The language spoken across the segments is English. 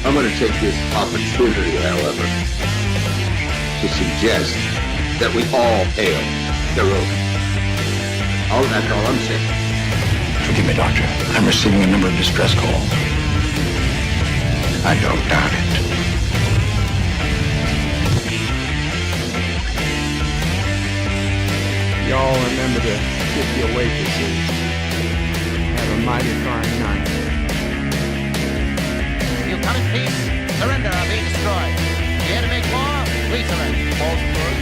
I'm going to take this opportunity, however, to suggest that we all hail Caroga. That's all I'm saying. Forgive me, Doctor. I'm receiving a number of distress calls. I don't doubt it. Y'all remember the 50 waitresses have a mighty fine night. You come in peace, surrender or be destroyed. Here to make war, we surrender. Falsehood,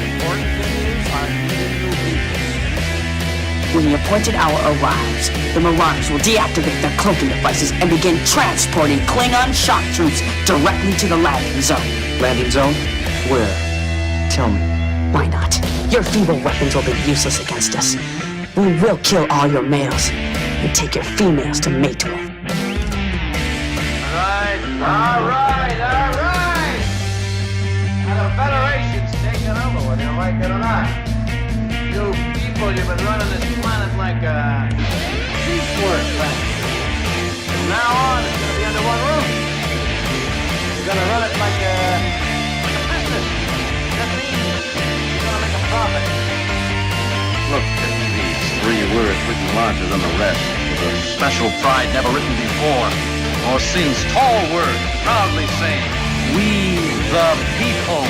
important things are new people. When the appointed hour arrives, the Marauders will deactivate their cloaking devices and begin transporting Klingon shock troops directly to the landing zone. Landing zone? Where? Tell me. Why not? Your feeble weapons will be useless against us. We will kill all your males and take your females to mate with. All right. Now the Federation's taking over, whether you like it or not. You people, you've been running this planet like a seaport planet. From now on, it's going to be under one roof. You're going to run it like a business. That means you're going to make a profit. Look at these 3 words written larger than the rest, with a special pride never written before or since. Tall words, proudly saying, "We the people."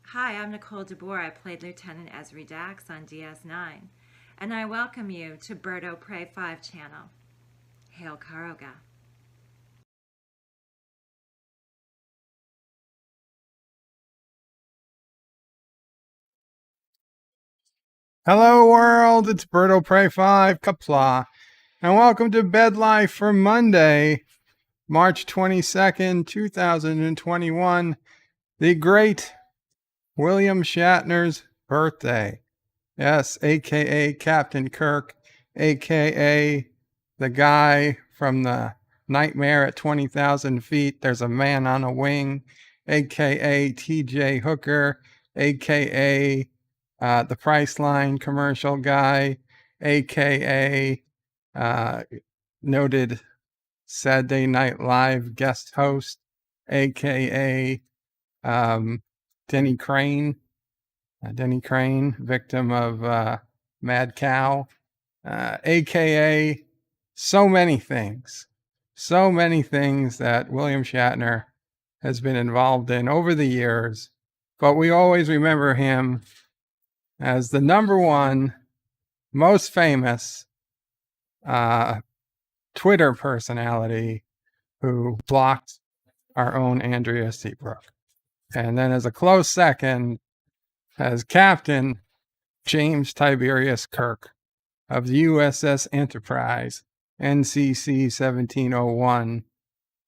Hi, I'm Nicole DeBoer. I played Lieutenant Ezri Dax on DS9, and I welcome you to Bird O' Prey 5 channel. Hail Caroga. Hello, world. It's Bird O' Prey 5, Kapla, and welcome to Bed Life for Monday, March 22nd, 2021, the great William Shatner's birthday. Yes, a.k.a. Captain Kirk, a.k.a. the guy from the Nightmare at 20,000 Feet, There's a Man on a Wing, a.k.a. T.J. Hooker, a.k.a. the Priceline commercial guy, a.k.a. Noted Saturday Night Live guest host, a.k.a. Denny Crane, victim of Mad Cow, a.k.a. so many things that William Shatner has been involved in over the years, but we always remember him as the number one most famous Twitter personality who blocked our own Andrea Seabrook. And then as a close second, as Captain James Tiberius Kirk of the USS Enterprise, NCC 1701,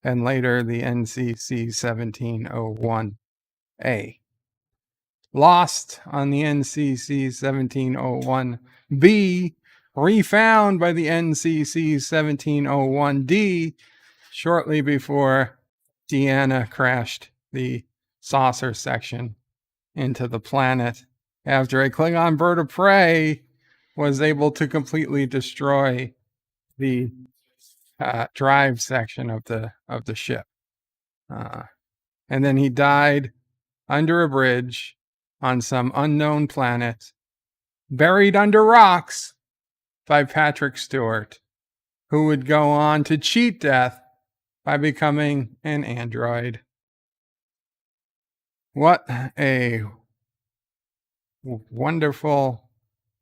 and later the NCC 1701A. Lost on the NCC 1701B, refound by the NCC 1701D shortly before Deanna crashed the saucer section into the planet after a Klingon bird of prey was able to completely destroy the drive section of the ship. And then he died under a bridge on some unknown planet, buried under rocks by Patrick Stewart, who would go on to cheat death by becoming an android. What a wonderful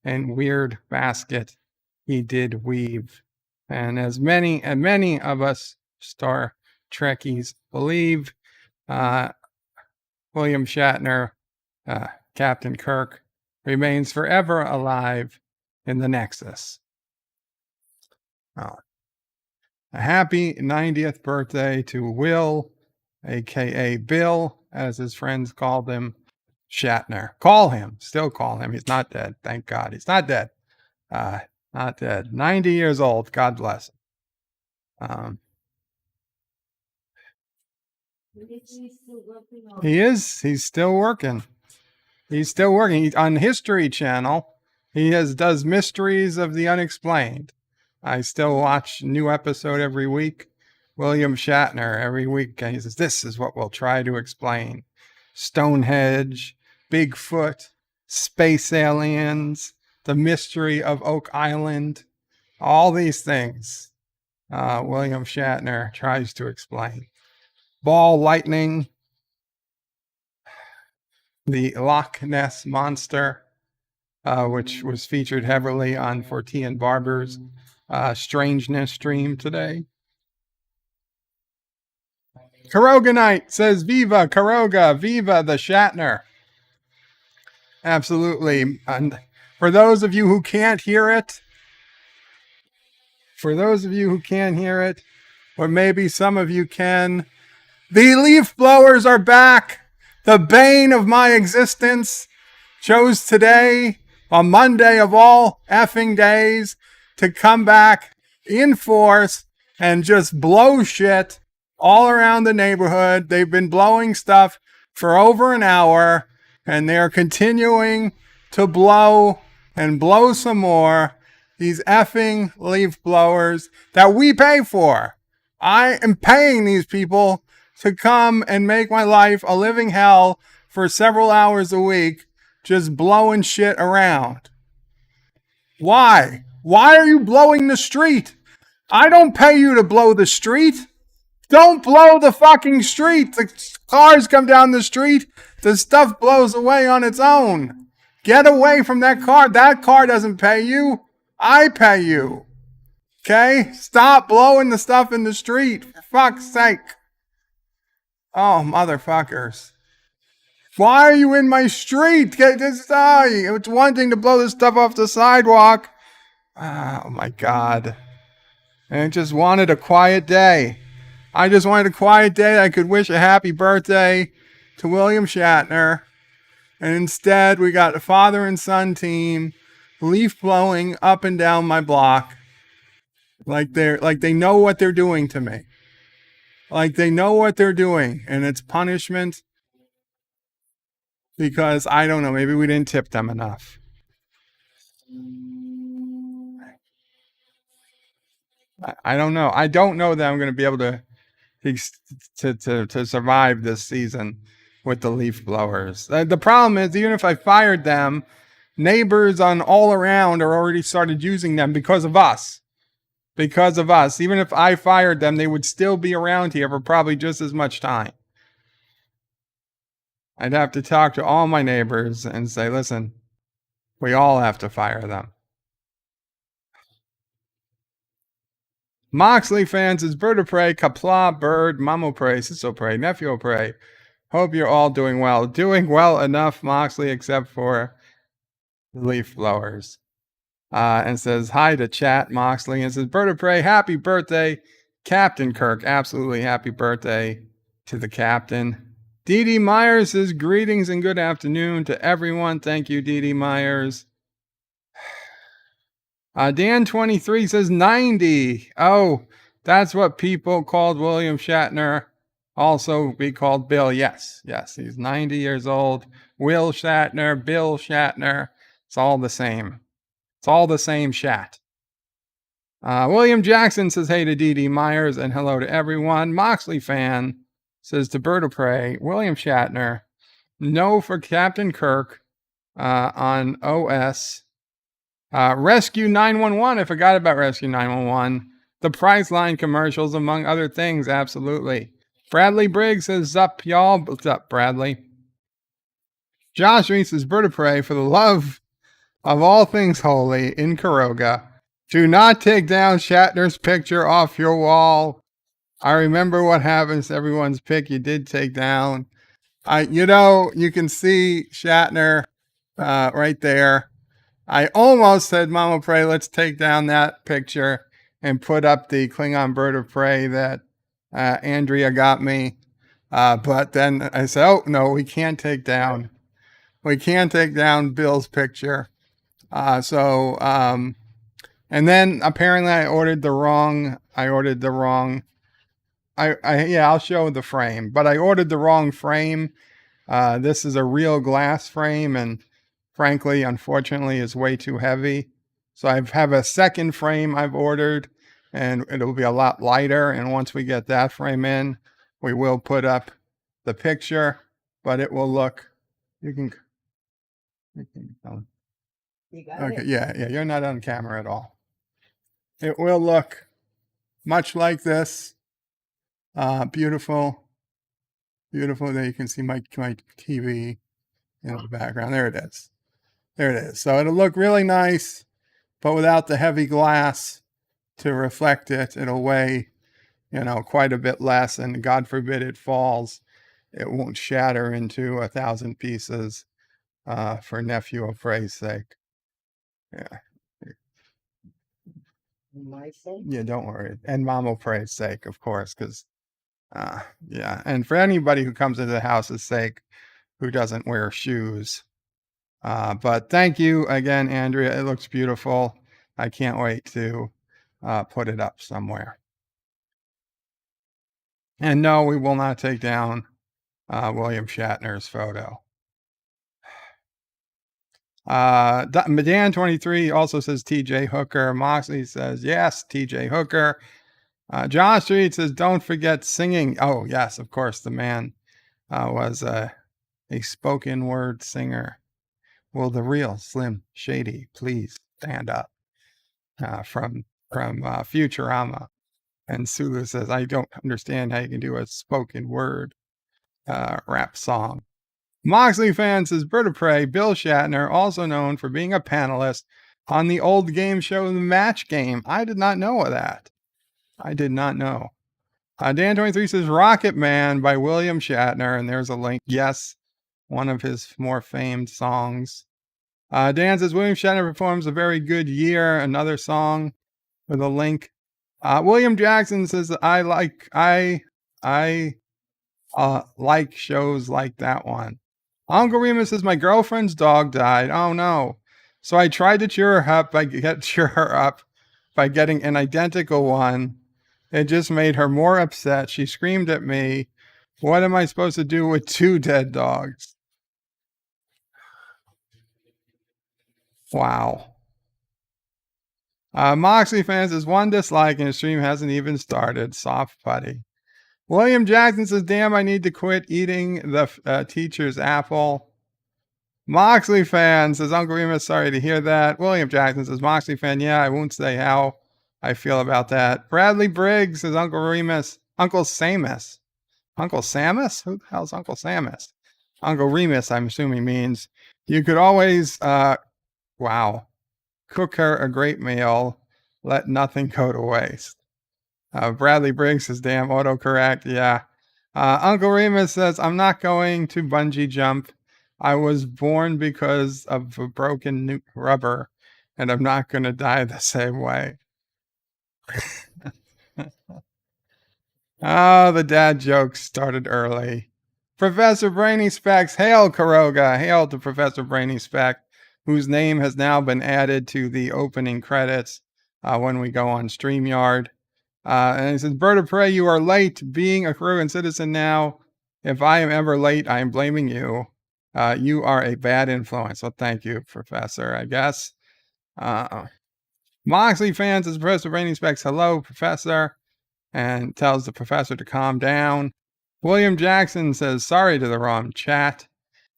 and weird basket he did weave. And as many of us Star Trekkies believe, William Shatner, Captain Kirk, remains forever alive in the Nexus. A happy 90th birthday to Will, a.k.a. Bill, as his friends called him, Shatner. Still call him. He's not dead. Thank God. He's not dead. Not dead. 90 years old. God bless him. He is. He's still working. He's still working on History Channel. He does Mysteries of the Unexplained. I still watch new episode every week. William Shatner every week. He says, this is what we'll try to explain. Stonehenge, Bigfoot, space aliens, the mystery of Oak Island, all these things. William Shatner tries to explain. Ball lightning, the Loch Ness Monster, which was featured heavily on Fortea and Barber's Strangeness stream today. Caroga Knight says, Viva Caroga, Viva the Shatner. Absolutely. And for those of you who can't hear it, or maybe some of you can, the leaf blowers are back. The bane of my existence chose today, on Monday of all effing days, to come back in force and just blow shit all around the neighborhood. They've been blowing stuff for over an hour, and they're continuing to blow and blow some more. These effing leaf blowers that we pay for. I am paying these people to come and make my life a living hell for several hours a week, just blowing shit around. Why? Why are you blowing the street? I don't pay you to blow the street. Don't blow the fucking street. The cars come down the street. The stuff blows away on its own. Get away from that car. That car doesn't pay you. I pay you. Okay? Stop blowing the stuff in the street. For fuck's sake. Oh, motherfuckers. Why are you in my street? It's one thing to blow this stuff off the sidewalk. Oh, my God. I just wanted a quiet day. I just wanted a quiet day. I could wish a happy birthday to William Shatner. And instead, we got a father and son team leaf blowing up and down my block. Like they know what they're doing to me. Like they know what they're doing. And it's punishment because, I don't know, maybe we didn't tip them enough. I don't know. I don't know that I'm going to be able to survive this season with the leaf blowers. The problem is, even if I fired them, neighbors on all around are already started using them because of us. Because of us. Even if I fired them, they would still be around here for probably just as much time. I'd have to talk to all my neighbors and say, listen, we all have to fire them. Moxley fans is Bird of Prey, Kapla, Bird, Mamo Prey, Sisso Prey, Nephew Prey. Hope you're all doing well. Doing well enough, Moxley, except for leaf blowers. And says hi to chat, Moxley, and says, Bird of Prey, happy birthday, Captain Kirk. Absolutely happy birthday to the captain. Dee Dee Myers says, greetings and good afternoon to everyone. Thank you, Dee Dee Myers. Dan23 says 90. Oh, that's what people called William Shatner. Also be called Bill. Yes, he's 90 years old. Will Shatner, Bill Shatner. It's all the same. It's all the same Shat. William Jackson says hey to Dee Dee Myers and hello to everyone. Moxley fan says to Bird of Prey, William Shatner. No for Captain Kirk on OS. Rescue 911. I forgot about Rescue 911. The Priceline commercials, among other things. Absolutely. Bradley Briggs says, Zup, y'all. What's up, Bradley? Josh Reese says, Bird of Prey, for the love of all things holy in Caroga, do not take down Shatner's picture off your wall. I remember what happens to everyone's pic you did take down. You can see Shatner right there. I almost said, Mama Prey, let's take down that picture and put up the Klingon Bird of Prey that Andrea got me. But then I said, oh, no, we can't take down Bill's picture. And then apparently I ordered the wrong I'll show the frame, but I ordered the wrong frame. This is a real glass frame, and frankly, unfortunately, is way too heavy. So I have a second frame I've ordered, and it'll be a lot lighter. And once we get that frame in, we will put up the picture, but it will look. You can okay, yeah, you're not on camera at all. It will look much like this. Beautiful. There you can see my TV in the background. There it is. So it'll look really nice, but without the heavy glass to reflect it. It'll weigh, quite a bit less, and God forbid it falls. It won't shatter into 1,000 pieces, for nephew of Frey's sake. Yeah. My sake? Yeah, don't worry. And Mom will Pray's sake, of course, because, yeah. And for anybody who comes into the house's sake who doesn't wear shoes. But thank you again, Andrea. It looks beautiful. I can't wait to put it up somewhere. And no, we will not take down William Shatner's photo. Madan23 also says TJ Hooker. Moxley says, yes, TJ Hooker. John Street says, don't forget singing. Oh, yes, of course, the man was a spoken word singer. Will the real Slim Shady please stand up? From Futurama. And Sulu says, I don't understand how you can do a spoken word rap song. Moxley fan says, Bird of Prey, Bill Shatner, also known for being a panelist on the old game show The Match Game. I did not know of that. I did not know. Dan23 says, Rocket Man by William Shatner, and there's a link. Yes, one of his more famed songs. Dan says, William Shatner performs A Very Good Year, another song with a link. William Jackson says, I like shows like that one. Uncle Remus says, my girlfriend's dog died. Oh no. So I tried to cheer her up by getting an identical one. It just made her more upset. She screamed at me. What am I supposed to do with 2 dead dogs? Wow. Moxley fans says, one dislike and his stream hasn't even started. Soft putty. William Jackson says, damn, I need to quit eating the teacher's apple. Moxley fan says, Uncle Remus, sorry to hear that. William Jackson says, Moxley fan, yeah, I won't say how I feel about that. Bradley Briggs says, Uncle Remus, Uncle Samus. Uncle Samus? Who the hell's Uncle Samus? Uncle Remus, I'm assuming, means you could always, cook her a great meal. Let nothing go to waste. Bradley Briggs says, damn, autocorrect. Yeah. Uncle Remus says, I'm not going to bungee jump. I was born because of a broken rubber, and I'm not going to die the same way. Oh, the dad jokes started early. Professor Brainy Specs, hail Caroga. Hail to Professor Brainy Spec, whose name has now been added to the opening credits when we go on StreamYard. And he says, Bird of Prey, you are late. Being a Carogan citizen now, if I am ever late, I am blaming you. You are a bad influence. Well, thank you, Professor, I guess. Moxley fans says, Professor Brainy Specs, hello, Professor, and tells the professor to calm down. William Jackson says, sorry to the wrong chat.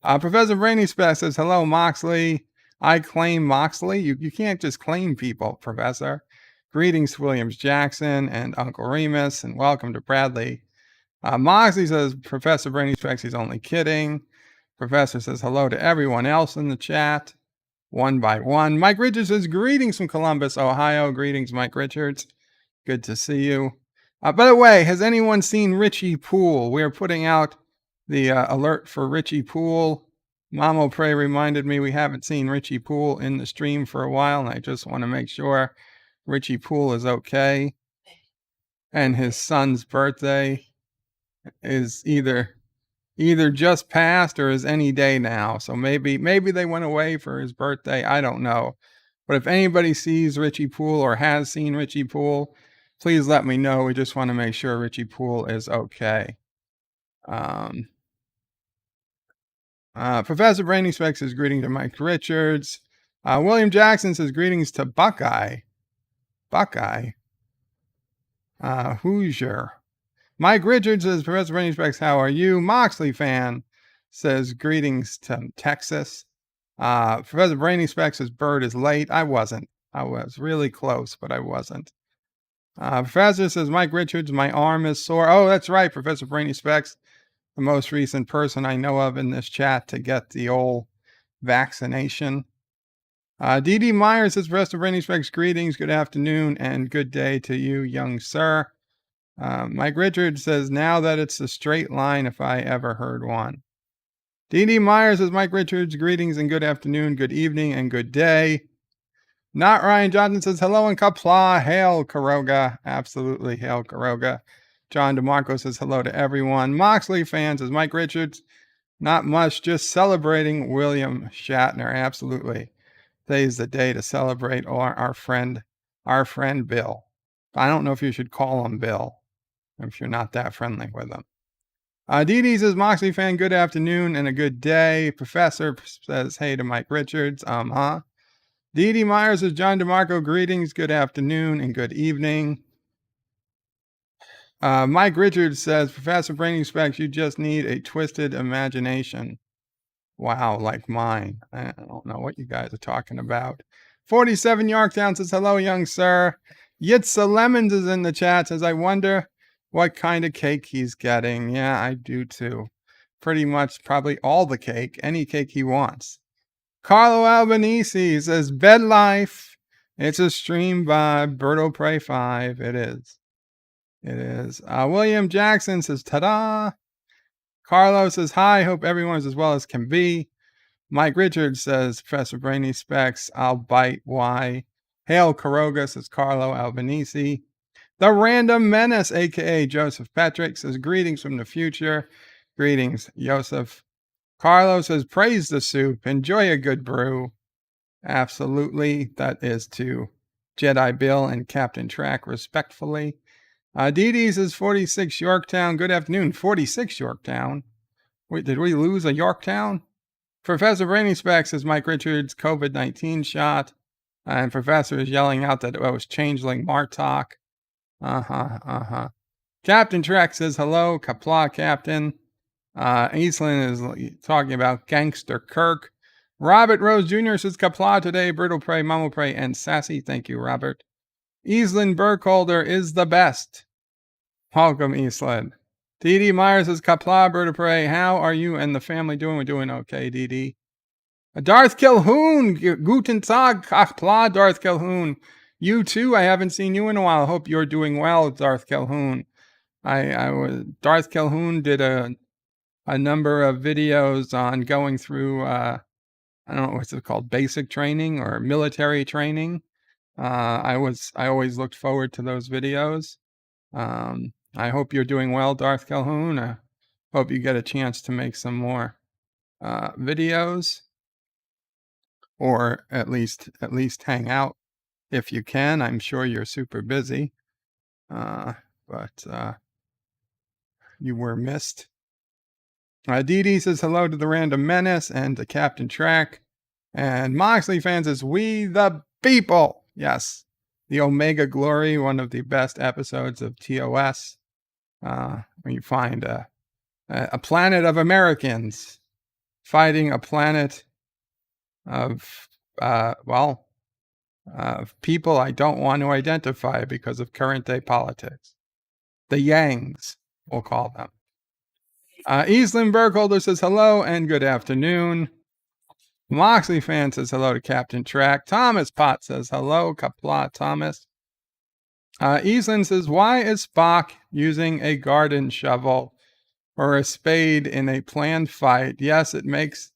Professor Brainy Specs says, hello, Moxley. I claim Moxley. You can't just claim people, Professor. Greetings to Williams Jackson and Uncle Remus, and welcome to Bradley. Moxley says, Professor Brainy Specs, he's only kidding. Professor says hello to everyone else in the chat, one by one. Mike Richards says, greetings from Columbus, Ohio. Greetings, Mike Richards. Good to see you. By the way, has anyone seen Richie Poole? We're putting out the alert for Richie Poole. Mamo Prey reminded me we haven't seen Richie Poole in the stream for a while, and I just want to make sure Richie Poole is okay. And his son's birthday is either just passed or is any day now. So maybe they went away for his birthday. I don't know. But if anybody sees Richie Poole or has seen Richie Poole, please let me know. We just want to make sure Richie Poole is okay. Professor Brainy Specs says greeting to Mike Richards. William Jackson says greetings to Buckeye. Hoosier. Mike Richards says, Professor Brainy Specs, how are you? Moxley fan says greetings to Texas. Professor Brainy Specs says bird is late. I wasn't. I was really close, but I wasn't. Professor says, Mike Richards, my arm is sore. Oh, that's right, Professor Brainy Specs, the most recent person I know of in this chat to get the old vaccination. D.D. Myers says, Professor Brainy Specs, greetings, good afternoon, and good day to you, young sir. Mike Richards says, now that it's a straight line if I ever heard one. D.D. Myers says, Mike Richards, greetings and good afternoon, good evening, and good day. Not Ryan Johnson says, hello and kapla, hail Caroga. Absolutely, hail Caroga. John DeMarco says, hello to everyone. Moxley fan says, Mike Richards, not much, just celebrating William Shatner. Absolutely. Today's the day to celebrate our friend Bill. I don't know if you should call him Bill if you're not that friendly with him. Dee Dee says, Moxley fan, good afternoon and a good day. Professor says, hey to Mike Richards. Dee Dee Myers says, John DeMarco, greetings, good afternoon and good evening. Mike Richards says, Professor Brainy Specs, you just need a twisted imagination. Wow, like mine. I don't know what you guys are talking about. 47 Yorktown says, hello, young sir. Yitza Lemons is in the chat, says, I wonder what kind of cake he's getting. Yeah, I do too. Pretty much probably all the cake, any cake he wants. Carlo Albanese says, bed life. It's a stream by Berto Prey 5. It is. It is. William Jackson says, ta-da. Carlo says, hi, hope everyone's as well as can be. Mike Richards says, Professor Brainy Specs, I'll bite. Why? Hail Caroga, says Carlo Albanese. The Random Menace, a.k.a. Joseph Patrick, says, greetings from the future. Greetings, Joseph. Carlo says, praise the soup. Enjoy a good brew. Absolutely. That is to Jedi Bill and Captain Track, respectfully. Dee Dee says, 46 Yorktown. Good afternoon. 46 Yorktown. Wait, did we lose a Yorktown? Professor Brainy Specs says, Mike Richards, COVID-19 shot. And Professor is yelling out that it was Changeling Martok. Captain Trek says, hello, kapla, Captain. Eastland is talking about Gangster Kirk. Robert Rose Jr. says, kapla today, Brittle Prey, Mamo Prey, and Sassy. Thank you, Robert. Eastland Burkholder is the best. Welcome, Eastland. Dee Myers says, kapla, Brittle Prey, how are you and the family doing? We're doing okay, Dee. Darth Calhoun, guten Tag, kapla, Darth Calhoun. You too, I haven't seen you in a while. Hope you're doing well, Darth Calhoun. Darth Calhoun did a number of videos on going through, I don't know what's it called, basic training or military training. I always looked forward to those videos. I hope you're doing well, Darth Calhoun. I hope you get a chance to make some more videos, or at least hang out if you can. I'm sure you're super busy, but you were missed. Dee Dee says hello to the Random Menace and to Captain Track. And Moxley fan says, we the people. Yes, the Omega Glory, one of the best episodes of TOS. Where you find a planet of Americans fighting a planet of, people I don't want to identify because of current day politics. The Yangs, we'll call them. Eastland Burkholder says hello and good afternoon. Moxley fan says hello to Captain Track. Thomas Potts says hello, kapla, Thomas. Eastland says, why is Spock using a garden shovel or a spade in a planned fight? Yes, it makes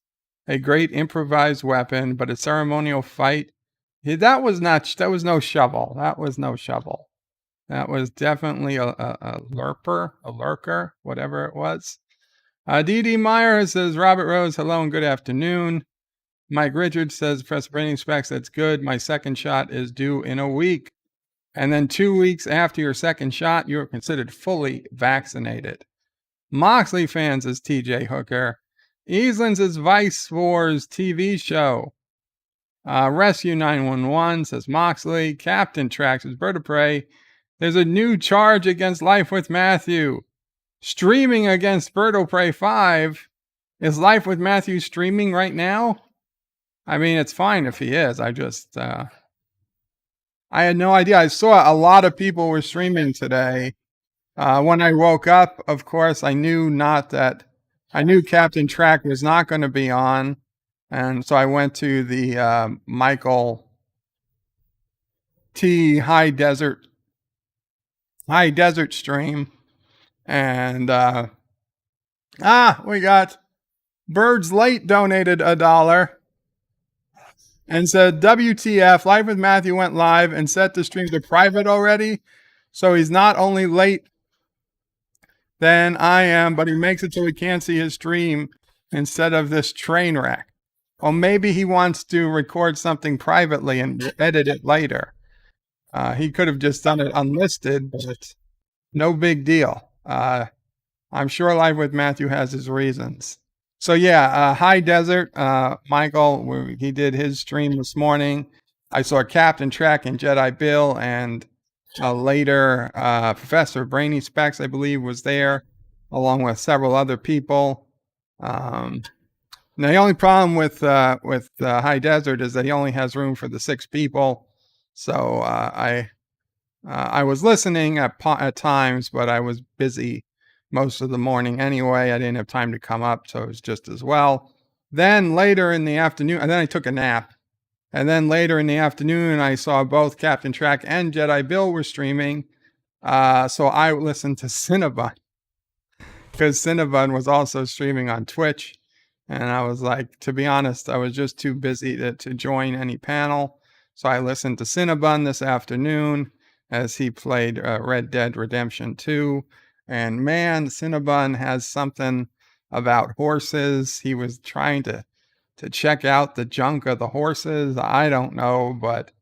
a great improvised weapon, but a ceremonial fight, that was no shovel. That was no shovel. That was definitely a lurker, whatever it was. D.D. Meyer says, Robert Rose, hello and good afternoon. Mike Richards says, Professor Brainy Specs, that's good. My second shot is due in a week. And then 2 weeks after your second shot, you are considered fully vaccinated. Moxley fans is TJ Hooker. Eastlands is Vice Wars TV show. Rescue 911 says Moxley. Captain Tracks is Bird of Prey. There's a new charge against Life with Matthew. Streaming against Bird of Prey 5. Is Life with Matthew streaming right now? I mean, it's fine if he is. I had no idea. I saw a lot of people were streaming today. When I woke up, of course, I knew Captain Track was not going to be on. And so I went to the Michael T High Desert stream. And we got Birds Late donated $1 and said, WTF, Life with Matthew went live and set the stream to private already. So he's not only late than I am, but he makes it so we can't see his stream instead of this train wreck. Well, maybe he wants to record something privately and edit it later. He could have just done it unlisted, but no big deal. I'm sure Live with Matthew has his reasons. So yeah, High Desert, Michael, he did his stream this morning. I saw Captain Track and Jedi Bill, and later Professor Brainy Specs, I believe, was there, along with several other people. Now the only problem with High Desert is that he only has room for the 6 people. So I was listening at times, but I was busy most of the morning anyway. I didn't have time to come up, so it was just as well. Then later in the afternoon, and then I took a nap. And then later in the afternoon, I saw both Captain Track and Jedi Bill were streaming. So I listened to Cinnabon, because Cinnabon was also streaming on Twitch. And I was like, to be honest, I was just too busy to join any panel. So I listened to Cinnabon this afternoon as he played Red Dead Redemption 2. And man, Cinnabon has something about horses. He was trying to check out the junk of the horses. I don't know, but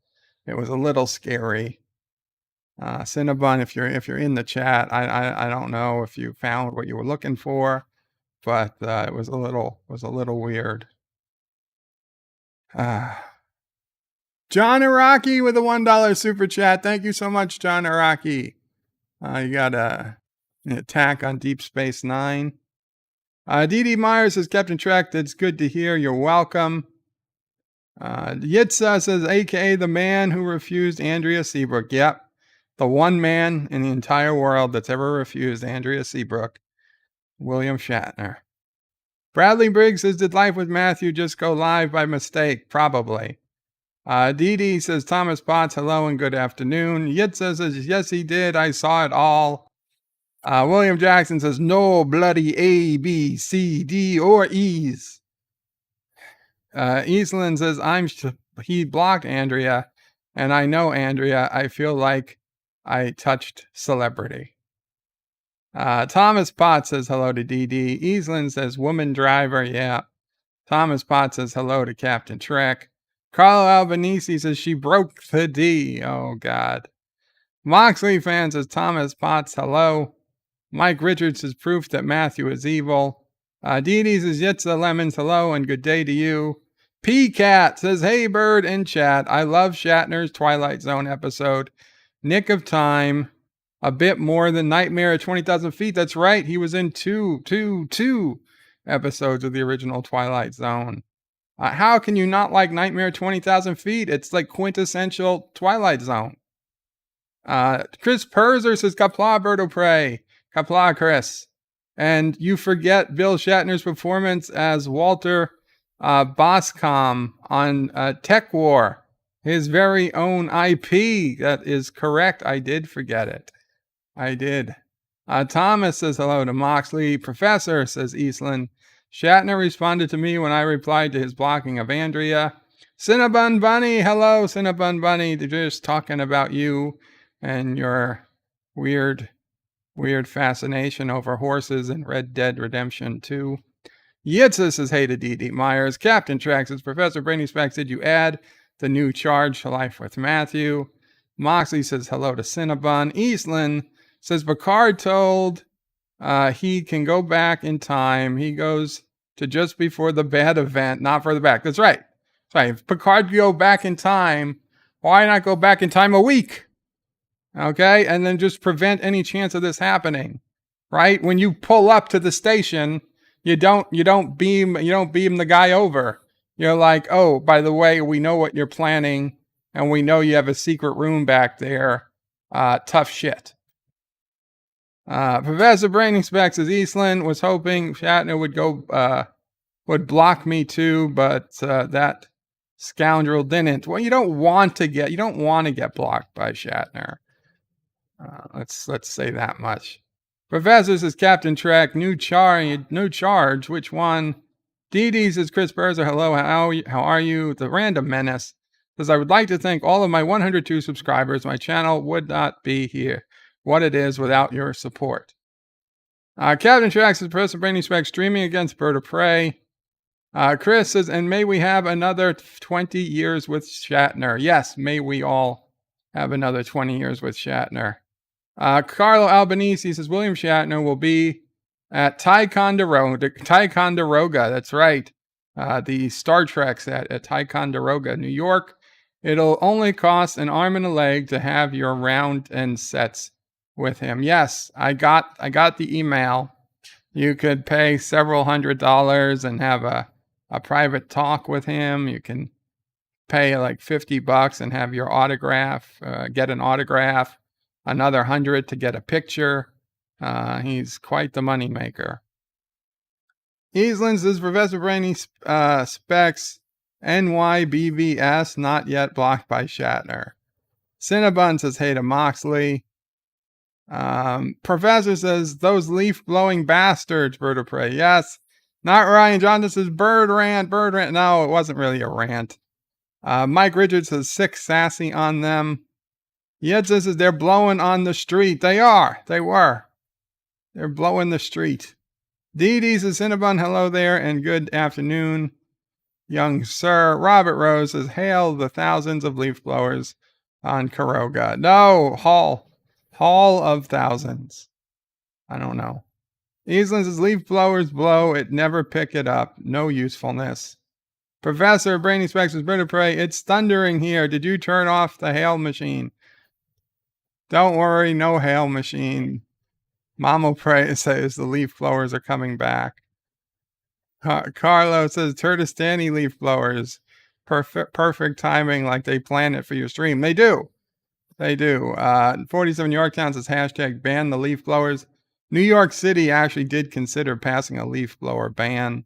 it was a little scary. Cinnabon, if you're in the chat, I don't know if you found what you were looking for, but it was a little weird. John Araki with a $1 super chat. Thank you so much, John Araki. You got an attack on Deep Space Nine. D.D. Myers says, Captain Track, that's good to hear. You're welcome. Yitza says, a.k.a. the man who refused Andrea Seabrook. Yep, the one man in the entire world that's ever refused Andrea Seabrook, William Shatner. Bradley Briggs says, did Life with Matthew just go live by mistake? Probably. Dee says, Thomas Potts, hello and good afternoon. Yitza says, yes, he did. I saw it all. William Jackson says, no bloody A, B, C, D, or E's. Eastland says, he blocked Andrea, and I know Andrea. I feel like I touched celebrity. Thomas Potts says hello to DD. Eastland says, woman driver, yeah. Thomas Potts says hello to Captain Trek. Carlo Albanese says, she broke the D. Oh, God. Moxley fan says, Thomas Potts, hello. Mike Richards says, proof that Matthew is evil. Dee says, Yitza Lemons, hello and good day to you. P-Cat says, hey, Bird in chat. I love Shatner's Twilight Zone episode. Nick of Time. A bit more than Nightmare at 20,000 Feet. That's right. He was in two episodes of the original Twilight Zone. How can you not like Nightmare at 20,000 Feet? It's like quintessential Twilight Zone. Chris Perzer says, Kapla, Bird of Prey. Kapla, Chris. And you forget Bill Shatner's performance as Walter Boscom on Tech War, his very own IP. That is correct. I did forget it. I did. Thomas says hello to Moxley. Professor says Eastland. Shatner responded to me when I replied to his blocking of Andrea. Cinnabon Bunny, hello, Cinnabon Bunny. They're just talking about you and your weird fascination over horses in Red Dead Redemption 2. Yitza says, hey to D.D. Myers. Captain Trax says, Professor Brainy Specs, did you add the new charge to Life with Matthew? Moxley says hello to Cinnabon. Eastland says Picard told he can go back in time. He goes to just before the bad event, not further back. That's right. That's right. If Picard could go back in time, why not go back in time a week? Okay, and then just prevent any chance of this happening. Right? When you pull up to the station, you don't beam the guy over. You're like, oh, by the way, we know what you're planning, and we know you have a secret room back there. Tough shit. Professor Braining Specs says Eastland was hoping Shatner would block me too, but that scoundrel didn't. Well, you don't want to get blocked by Shatner. Let's say that much. Professor says Captain Trek, new charge. Which one? Dee says Chris Berzer, hello, how are you? The Random Menace says I would like to thank all of my 102 subscribers. My channel would not be here what it is without your support. Captain Trek says Professor Brainy Spec streaming against Bird of Prey. Chris says, and may we have another 20 years with Shatner. Yes, may we all have another 20 years with Shatner. Carlo Albanese says William Shatner will be at Ticonderoga. That's right. The Star Trek set at Ticonderoga, New York. It'll only cost an arm and a leg to have your round and sets with him. Yes, I got the email. You could pay several $100s and have a private talk with him. You can pay like $50 and have your autograph, get an autograph, another 100 to get a picture. He's quite the moneymaker. Eastland says Professor Brainy Specs NYBBS not yet blocked by Shatner. Cinnabon says hey to Moxley. Professor says those leaf blowing bastards, Bird of Prey. Yes. Not Ryan Johnson says bird rant. No, it wasn't really a rant. Mike Richards says sick sassy on them. Yet says they're blowing on the street. They were. They're blowing the street. Dee says Cinnabon, hello there and good afternoon, young sir. Robert Rose says hail the thousands of leaf blowers on Caroga. No, Hall of Thousands. I don't know. Eastland says leaf blowers blow, it never pick it up. No usefulness. Professor Brainy Specs says Bird of Prey, it's thundering here. Did you turn off the hail machine? Don't worry, no hail machine. Mama Prey says the leaf blowers are coming back. Carlo says Turtistani leaf blowers. Perfect timing, like they plan it for your stream. They do. 47 Yorktown says hashtag ban the leaf blowers. New York City actually did consider passing a leaf blower ban.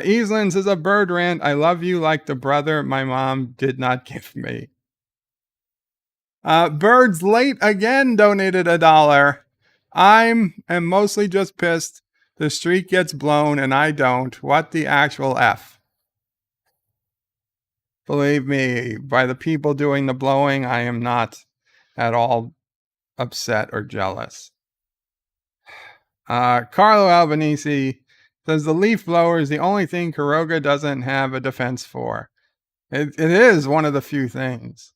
Eastland says a bird rant. I love you like the brother my mom did not give me. Birds Late again donated $1. I am mostly just pissed. The streak gets blown and I don't. What the actual F? Believe me, by the people doing the blowing, I am not at all upset or jealous. Carlo Albanese says the leaf blower is the only thing Caroga doesn't have a defense for. It is one of the few things.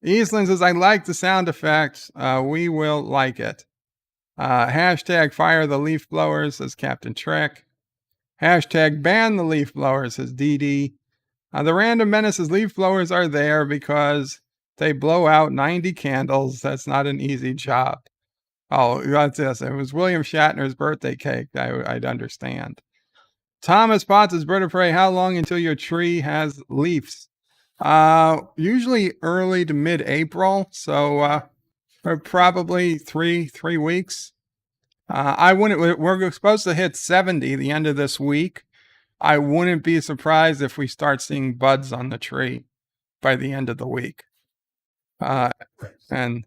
Eastland says, I like the sound effects. We will like it. Hashtag fire the leaf blowers, says Captain Trek. Hashtag ban the leaf blowers, says Dee. The Random Menace's leaf blowers are there because they blow out 90 candles. That's not an easy job. Oh, that's this. If it was William Shatner's birthday cake, I'd understand. Thomas Potts says, Bird of Prey, how long until your tree has leaves? Usually early to mid-April, so probably three weeks. We're supposed to hit 70 the end of this week. I wouldn't be surprised if we start seeing buds on the tree by the end of the week. And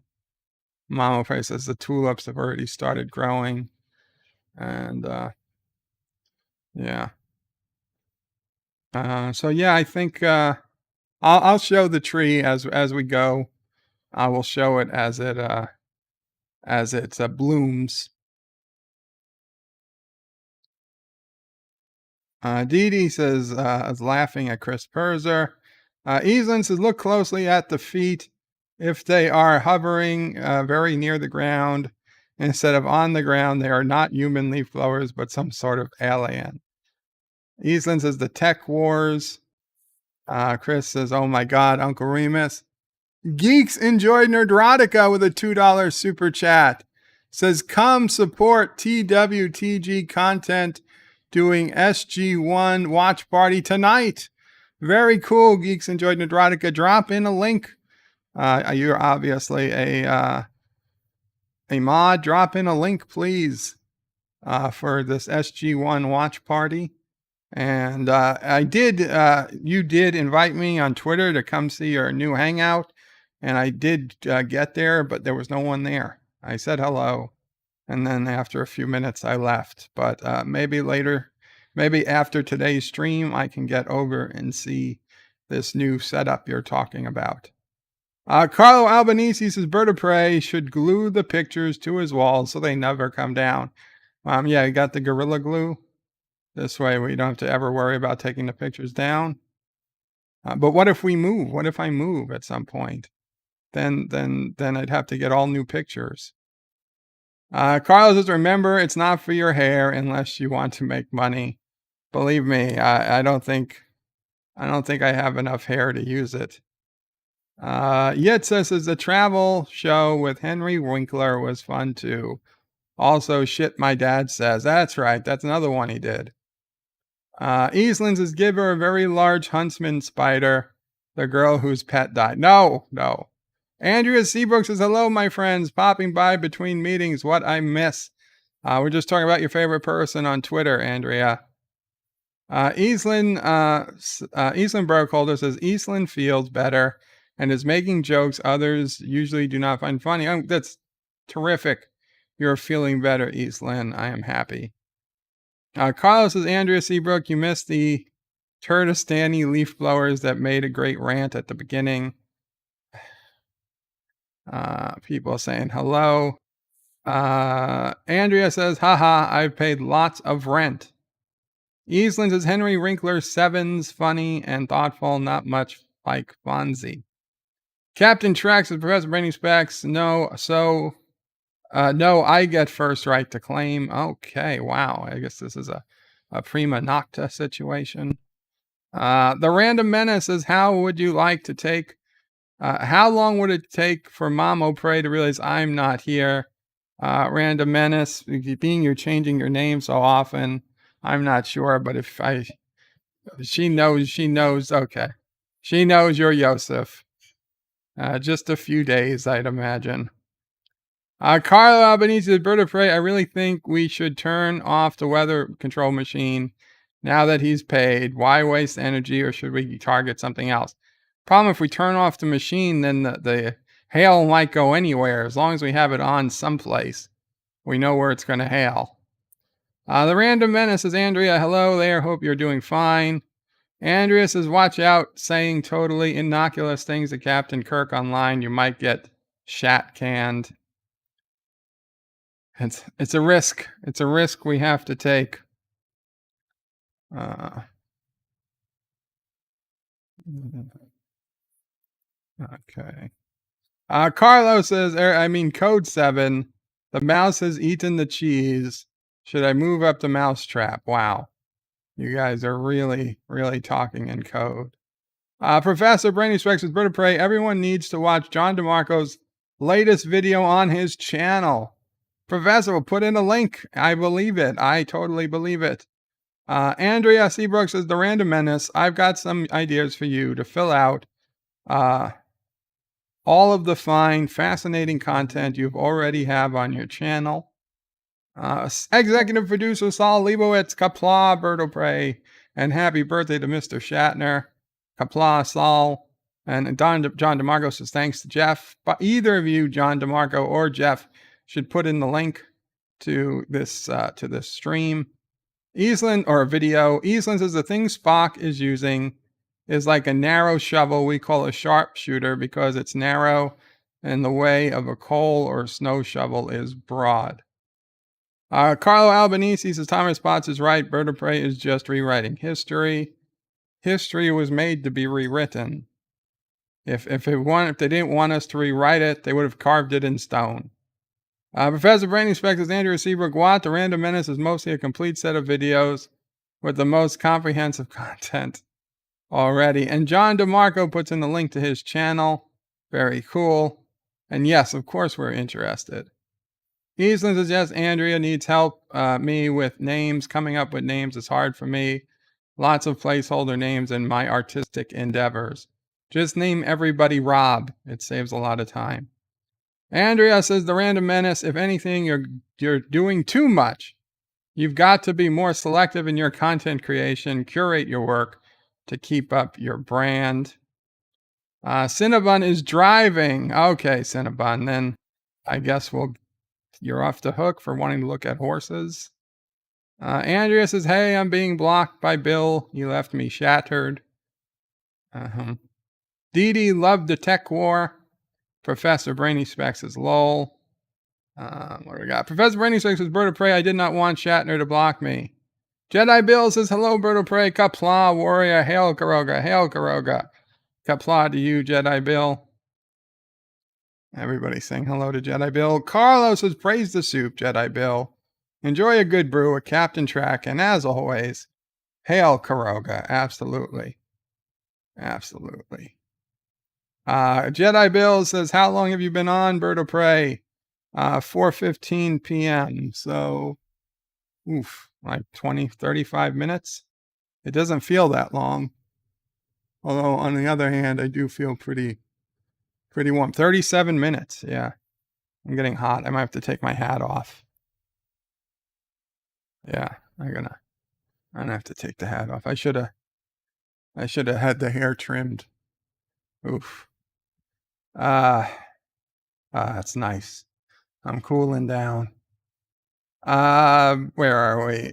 Mama Frey says the tulips have already started growing. And yeah. So yeah, I think I'll show the tree as we go. I will show it as it blooms. Dee says is laughing at Chris Perzer. Eastland says look closely at the feet. If they are hovering very near the ground instead of on the ground, they are not human leaf blowers, but some sort of alien. Eastland says the Tech Wars. Chris says, oh my God, Uncle Remus. Geeks enjoy Nerdrotica with a $2 super chat. Says, come support TWTG content doing SG1 watch party tonight. Very cool. Geeks enjoyed Nerdrotica. Drop in a link. You're obviously a mod. Drop in a link, please, for this SG1 watch party. And you did invite me on Twitter to come see your new hangout. And I did get there, but there was no one there. I said hello. And then after a few minutes, I left. But maybe later, maybe after today's stream, I can get over and see this new setup you're talking about. Carlo Albanese says Bird of Prey should glue the pictures to his walls so they never come down. Yeah, you got the Gorilla Glue. This way we don't have to ever worry about taking the pictures down. But what if we move? What if I move at some point? Then I'd have to get all new pictures. Carlos says, remember, it's not for your hair unless you want to make money. Believe me, I don't think I have enough hair to use it. Yitza says the travel show with Henry Winkler was fun too. Also, shit my dad says. That's right. That's another one he did. Eastland says give her a very large huntsman spider. The girl whose pet died. No. Andrea Seabrook says, hello, my friends. Popping by between meetings. What I miss. We're just talking about your favorite person on Twitter, Andrea. Eastland Burkholder says, Eastland feels better and is making jokes others usually do not find funny. That's terrific. You're feeling better, Eastland. I am happy. Carlos says, Andrea Seabrook, you missed the Turdistani leaf blowers that made a great rant at the beginning. People saying hello. Andrea says, haha, I've paid lots of rent. Eastland says, Henry Winkler, sevens, funny and thoughtful, not much like Fonzie. Captain Trax says, Professor Brainy Specs, no, I get first right to claim. Okay, wow, I guess this is a prima nocta situation. The Random Menace says, how would you like to take how long would it take for Mom Prey to realize I'm not here? Random Menace, being you're changing your name so often, I'm not sure, but she knows, okay. She knows you're Yosef. Just a few days, I'd imagine. Carlo Albanese, Bird of Prey, I really think we should turn off the weather control machine now that he's paid. Why waste energy, or should we target something else? Problem, if we turn off the machine, then the hail might go anywhere. As long as we have it on someplace, we know where it's going to hail. The Random Menace says, Andrea, hello there. Hope you're doing fine. Andrea says, watch out saying totally innocuous things to Captain Kirk online. You might get shat canned. It's a risk. It's a risk we have to take. Okay. Carlos says, code 7. The mouse has eaten the cheese. Should I move up the mousetrap? Wow. You guys are really, really talking in code. Professor Brainy Specs with Bird of Prey. Everyone needs to watch John DeMarco's latest video on his channel. Professor will put in a link. I believe it. I totally believe it. Andrea Seabrook says, the Random Menace. I've got some ideas for you to fill out all of the fine, fascinating content you already have on your channel. Executive producer Saul Leibowitz, Kapla, Bird of Prey, and happy birthday to Mr. Shatner. Kapla, Saul, and John DeMarco says thanks to Jeff. But either of you, John DeMarco or Jeff, should put in the link to this stream. Eastland, or a video. Eastland says the thing Spock is using is like a narrow shovel we call a sharpshooter because it's narrow and the way of a coal or snow shovel is broad. Carlo Albanese says Thomas Potts is right. Bird of Prey is just rewriting history. History was made to be rewritten. If they didn't want us to rewrite it, they would have carved it in stone. Professor Brainy Specs is Andrea Seabrook Watt. The Random Menace is mostly a complete set of videos with the most comprehensive content already. And John DeMarco puts in the link to his channel. Very cool. And yes, of course we're interested. Eastland says, yes, Andrea needs help me with names. Coming up with names is hard for me. Lots of placeholder names in my artistic endeavors. Just name everybody Rob. It saves a lot of time. Andrea says, the Random Menace, if anything, you're doing too much. You've got to be more selective in your content creation, curate your work to keep up your brand. Cinnabon is driving. Okay, Cinnabon, then I guess you're off the hook for wanting to look at horses. Andrea says, hey, I'm being blocked by Bill. He left me shattered. Dee Dee loved the tech war. Professor Brainy Specs is lol. What do we got? Professor Brainy Specs says, Bird of Prey, I did not want Shatner to block me. Jedi Bill says, hello, Bird of Prey. Kapla, warrior. Hail, Caroga. Hail, Caroga. Kapla to you, Jedi Bill. Everybody saying hello to Jedi Bill. Carlos says, praise the soup, Jedi Bill. Enjoy a good brew, a Captain Track, and as always, hail, Caroga. Absolutely. Absolutely. Jedi Bill says, how long have you been on, Bird of Prey? 4:15 p.m. So, like 20, 35 minutes. It doesn't feel that long. Although, on the other hand, I do feel pretty warm. 37 minutes, yeah. I'm getting hot. I might have to take my hat off. Yeah, I'm gonna have to take the hat off. I should have had the hair trimmed. Oof. That's nice. I'm cooling down. Where are we?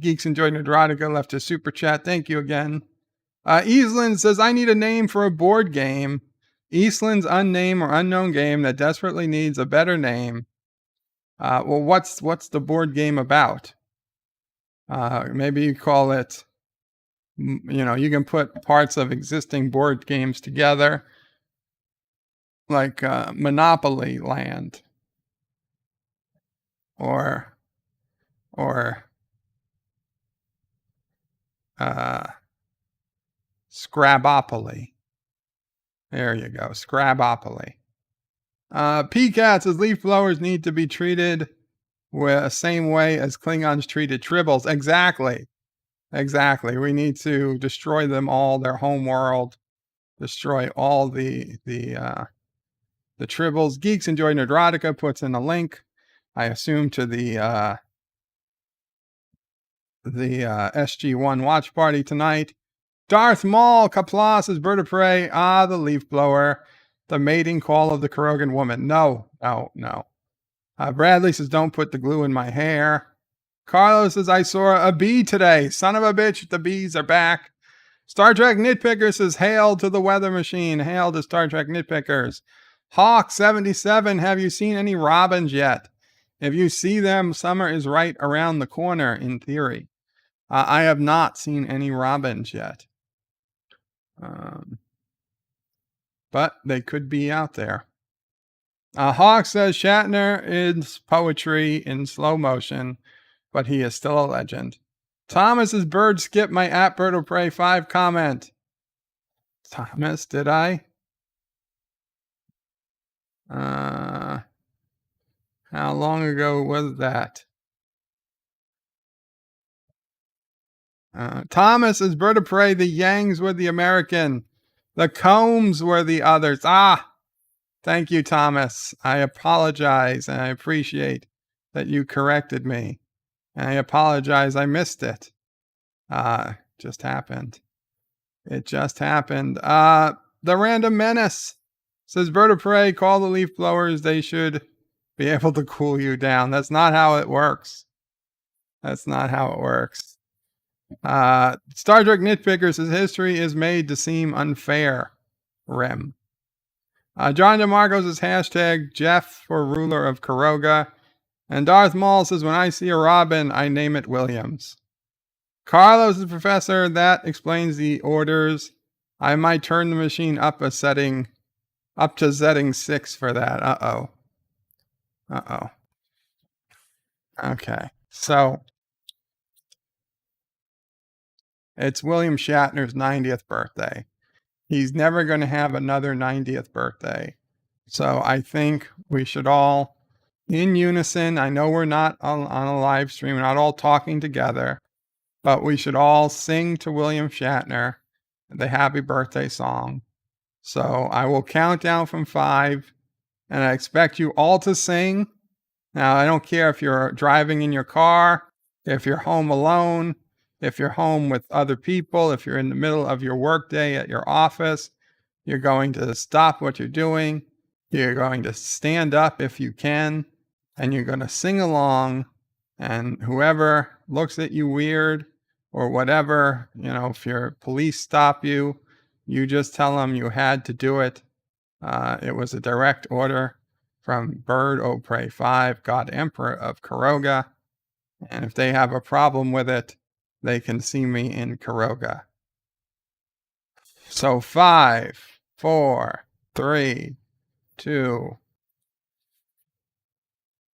Geeks Enjoy Neurotica left a super chat. Thank you again. Eastland says, I need a name for a board game. Eastland's unnamed or unknown game that desperately needs a better name. Well, what's the board game about? Maybe you call it, you can put parts of existing board games together, like Monopoly Land, or Scrabopoly. There you go, Scrabopoly. PCAT says leaf blowers need to be treated the same way as Klingons treated tribbles. Exactly. We need to destroy them all, their home world, destroy all the tribbles. Geeks Enjoy Neurotica puts in a link, I assume, to the SG1 watch party tonight. Darth Maul, Kapla says, Bird of Prey, the leaf blower, the mating call of the Carogan woman. No. Bradley says, don't put the glue in my hair. Carlos says, I saw a bee today. Son of a bitch, the bees are back. Star Trek Nitpicker says, hail to the weather machine. Hail to Star Trek Nitpickers. Hawk77, have you seen any robins yet? If you see them, summer is right around the corner, in theory. I have not seen any robins yet. But they could be out there. Hawk says, Shatner is poetry in slow motion, but he is still a legend. Thomas's bird skipped my at Bird of Prey 5 comment. Thomas, did I? How long ago was that? Thomas is Bird of Prey. The Yangs were the American. The Combs were the others. Thank you, Thomas. I apologize, and I appreciate that you corrected me. And I apologize, I missed it. Just happened. It just happened. The Random Menace says, Bird of Prey, call the leaf blowers. They should be able to cool you down. That's not how it works. Star Trek Nitpicker says, history is made to seem unfair. Rem. John DeMarco says, hashtag Jeff for ruler of Caroga. And Darth Maul says, when I see a robin, I name it Williams. Carlos is professor. That explains the orders. I might turn the machine up to setting 6 for that. Uh-oh. Okay. So it's William Shatner's 90th birthday. He's never going to have another 90th birthday. So I think we should all, in unison, I know we're not on a live stream, we're not all talking together, but we should all sing to William Shatner the happy birthday song. So I will count down from 5, and I expect you all to sing. Now, I don't care if you're driving in your car, if you're home alone, if you're home with other people, if you're in the middle of your workday at your office, you're going to stop what you're doing. You're going to stand up if you can, and you're going to sing along. And whoever looks at you weird or whatever, if your police stop you, you just tell them you had to do it. It was a direct order from Bird O Prey 5, God Emperor of Caroga. And if they have a problem with it, they can see me in Caroga. So 5, 4, 3, 2.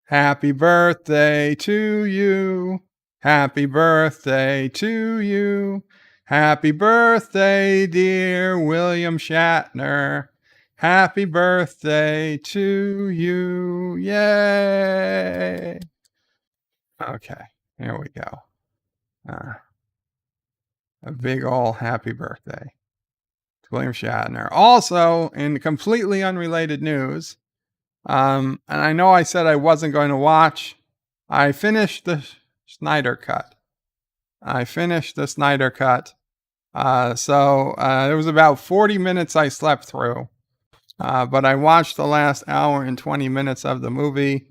Happy birthday to you. Happy birthday to you. Happy birthday, dear William Shatner. Happy birthday to you. Yay. Okay, here we go. A big ol' happy birthday to William Shatner. Also, in completely unrelated news, and I know I said I wasn't going to watch, I finished the Snyder Cut. So it was about 40 minutes I slept through. But I watched the last hour and 20 minutes of the movie.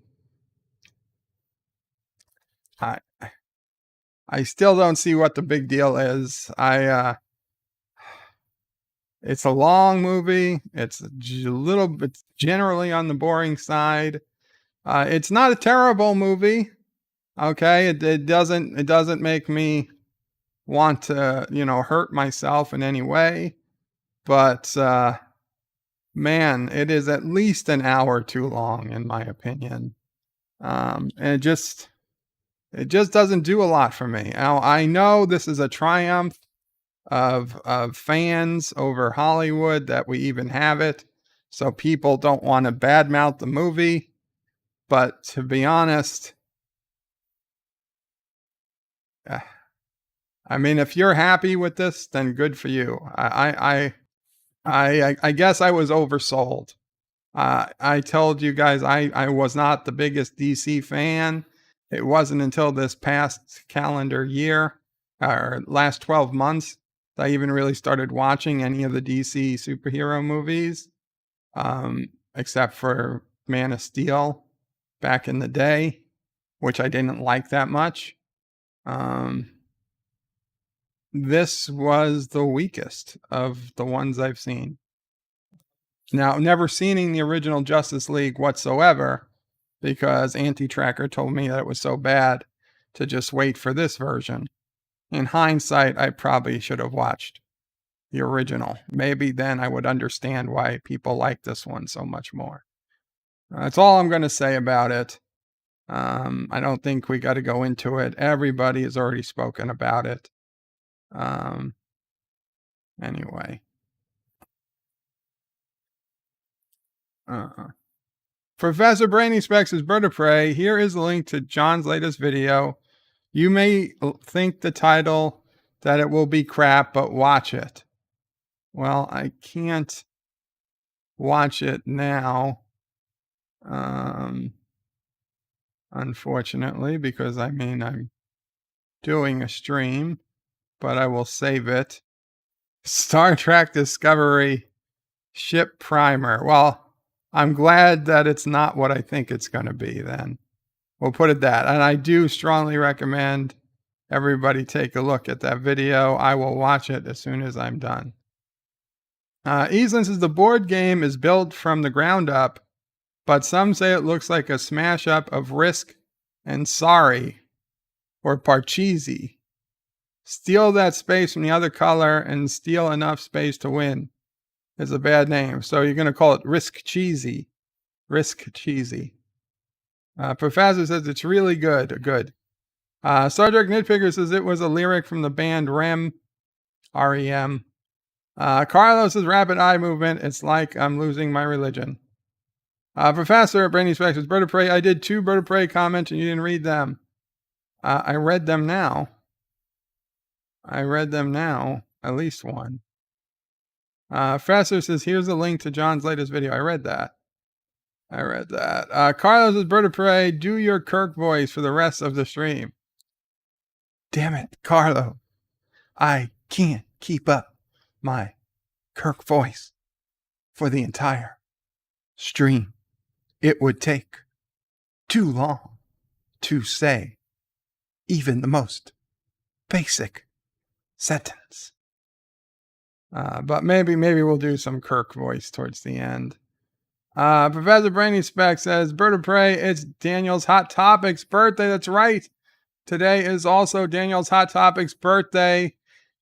I still don't see what the big deal is. It's a long movie. It's it's generally on the boring side. It's not a terrible movie. Okay, it doesn't make me want to, hurt myself in any way. But man, it is at least an hour too long, in my opinion. And it just doesn't do a lot for me. Now, I know this is a triumph of fans over Hollywood that we even have it. So people don't want to badmouth the movie. But to be honest, I mean, if you're happy with this, then good for you. I guess I was oversold. I told you guys I was not the biggest DC fan. It wasn't until this past calendar year, or last 12 months, that I even really started watching any of the DC superhero movies, except for Man of Steel back in the day, which I didn't like that much. This was the weakest of the ones I've seen. Now, never seen the original Justice League whatsoever, because Anti-Tracker told me that it was so bad to just wait for this version. In hindsight, I probably should have watched the original. Maybe then I would understand why people like this one so much more. That's all I'm going to say about it. I don't think we got to go into it. Everybody has already spoken about it. Anyway. Professor Brainy Specs is Bird of Prey. Here is a link to John's latest video. You may think the title that it will be crap, but watch it. Well, I can't watch it now, unfortunately, because I'm doing a stream, but I will save it. Star Trek Discovery Ship Primer. Well, I'm glad that it's not what I think it's going to be then. We'll put it that. And I do strongly recommend everybody take a look at that video. I will watch it as soon as I'm done. Easlin says the board game is built from the ground up, but some say it looks like a smash up of Risk and Sorry or Parcheesi. Steal that space from the other color and steal enough space to win is a bad name. So you're going to call it Risk Cheesy. Risk Cheesy. Professor says it's really good. Good. Star Trek Nitpicker says it was a lyric from the band REM. R-E-M. Carlos says rapid eye movement. It's like I'm losing my religion. Professor Brainy Specs says Bird of Prey. I did 2 Bird of Prey comments and you didn't read them. I read them now. At least one. Professor says here's a link to John's latest video. I read that. Carlos says Bird of Prey. Do your Kirk voice for the rest of the stream. Damn it, Carlo. I can't keep up my Kirk voice for the entire stream. It would take too long to say even the most basic sentence. But maybe we'll do some Kirk voice towards the end. Professor Brainy Spec says, Bird of Prey, it's Daniel's Hot Topics birthday. That's right. Today is also Daniel's Hot Topics birthday.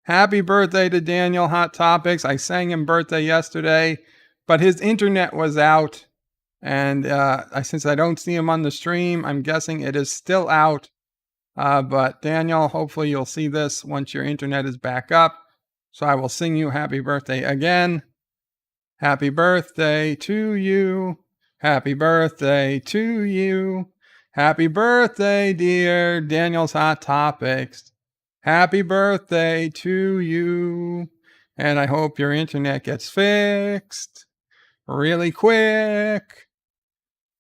Happy birthday to Daniel Hot Topics. I sang him birthday yesterday, but his internet was out. And since I don't see him on the stream, I'm guessing it is still out. But Daniel, hopefully you'll see this once your internet is back up. So I will sing you happy birthday again. Happy birthday to you. Happy birthday to you. Happy birthday, dear Daniel's Hot Topics. Happy birthday to you. And I hope your internet gets fixed really quick.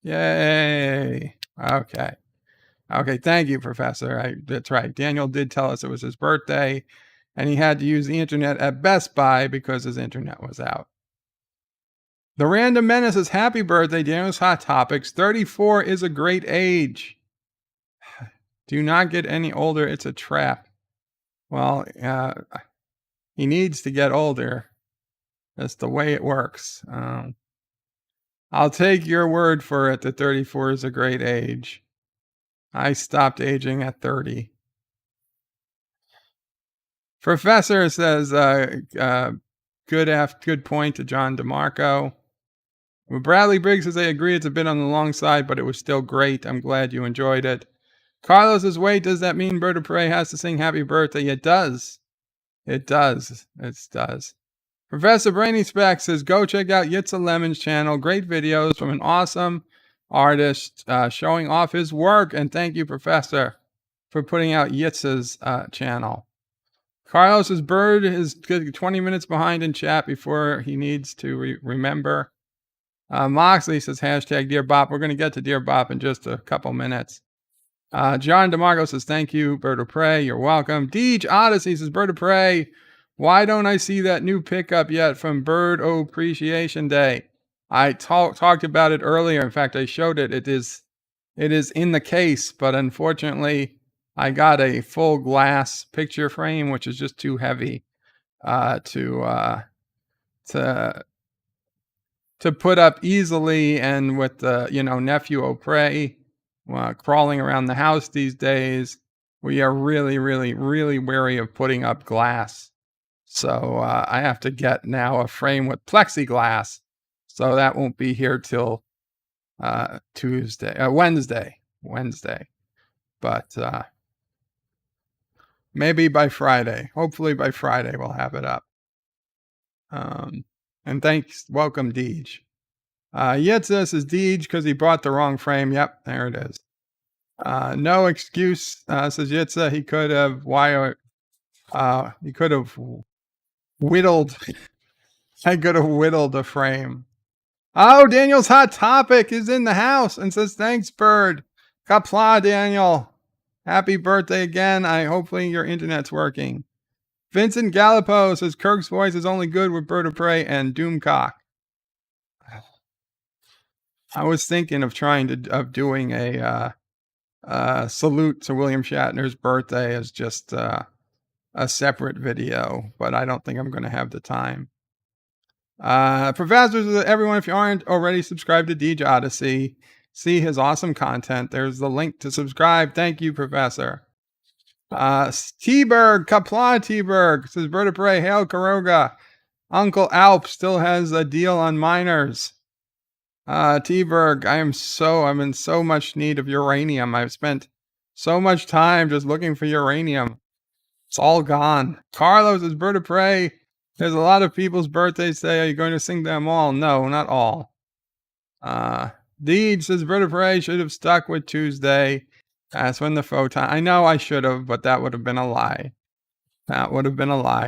Yay. Okay. Thank you, Professor. That's right. Daniel did tell us it was his birthday, and he had to use the internet at Best Buy because his internet was out. The Random Menace says, happy birthday, Daniel's Hot Topics. 34 is a great age. Do not get any older. It's a trap. Well, he needs to get older. That's the way it works. I'll take your word for it that 34 is a great age. I stopped aging at 30. Professor says, good point to John DeMarco. Bradley Briggs says, I agree it's a bit on the long side, but it was still great. I'm glad you enjoyed it. Carlos says, wait, does that mean Bird of Prey has to sing happy birthday? It does. It does. Professor Brainy Speck says, go check out Yitza Lemon's channel. Great videos from an awesome artist showing off his work. And thank you, Professor, for putting out Yitza's channel. Carlos says, Bird is 20 minutes behind in chat before he needs to remember. Moxley says, hashtag Dear Bop. We're going to get to Dear Bop in just a couple minutes. John DeMarco says, thank you, Bird of Prey. You're welcome. Deej Odyssey says, Bird of Prey. Why don't I see that new pickup yet from Bird Appreciation Day? I talked about it earlier. In fact, I showed it. It is in the case, but unfortunately, I got a full glass picture frame, which is just too heavy to put up easily. And with the nephew O'Prey crawling around the house these days, we are really, really, really wary of putting up glass. So I have to get now a frame with plexiglass. So that won't be here till Wednesday. But maybe by Friday. Hopefully by Friday we'll have it up. And welcome Deej. Yitza says Deej because he bought the wrong frame. Yep, there it is. No excuse, says Yitza. He could have whittled. I could have whittled a frame. Oh, Daniel's Hot Topic is in the house and says, thanks, Bird. Kapla, Daniel. Happy birthday again. Hopefully your internet's working. Vincent Gallipo says, Kirk's voice is only good with Bird of Prey and Doomcock. I was thinking of doing a salute to William Shatner's birthday as just a separate video, but I don't think I'm going to have the time. Professors, everyone, if you aren't already subscribed to Deej Odyssey, see his awesome content. There's the link to subscribe. Thank you, Professor. T-Berg, Kapla T-Berg, says Berta Prey, hail Caroga. Uncle Alp still has a deal on miners. T-Berg, I'm in so much need of uranium. I've spent so much time just looking for uranium. It's all gone. Carlos is Berta Prey. There's a lot of people's birthdays today. Are you going to sing them all? No, not all. Deed says Berta Prey should have stuck with Tuesday. That's when the photon. I know I should have, but that would have been a lie.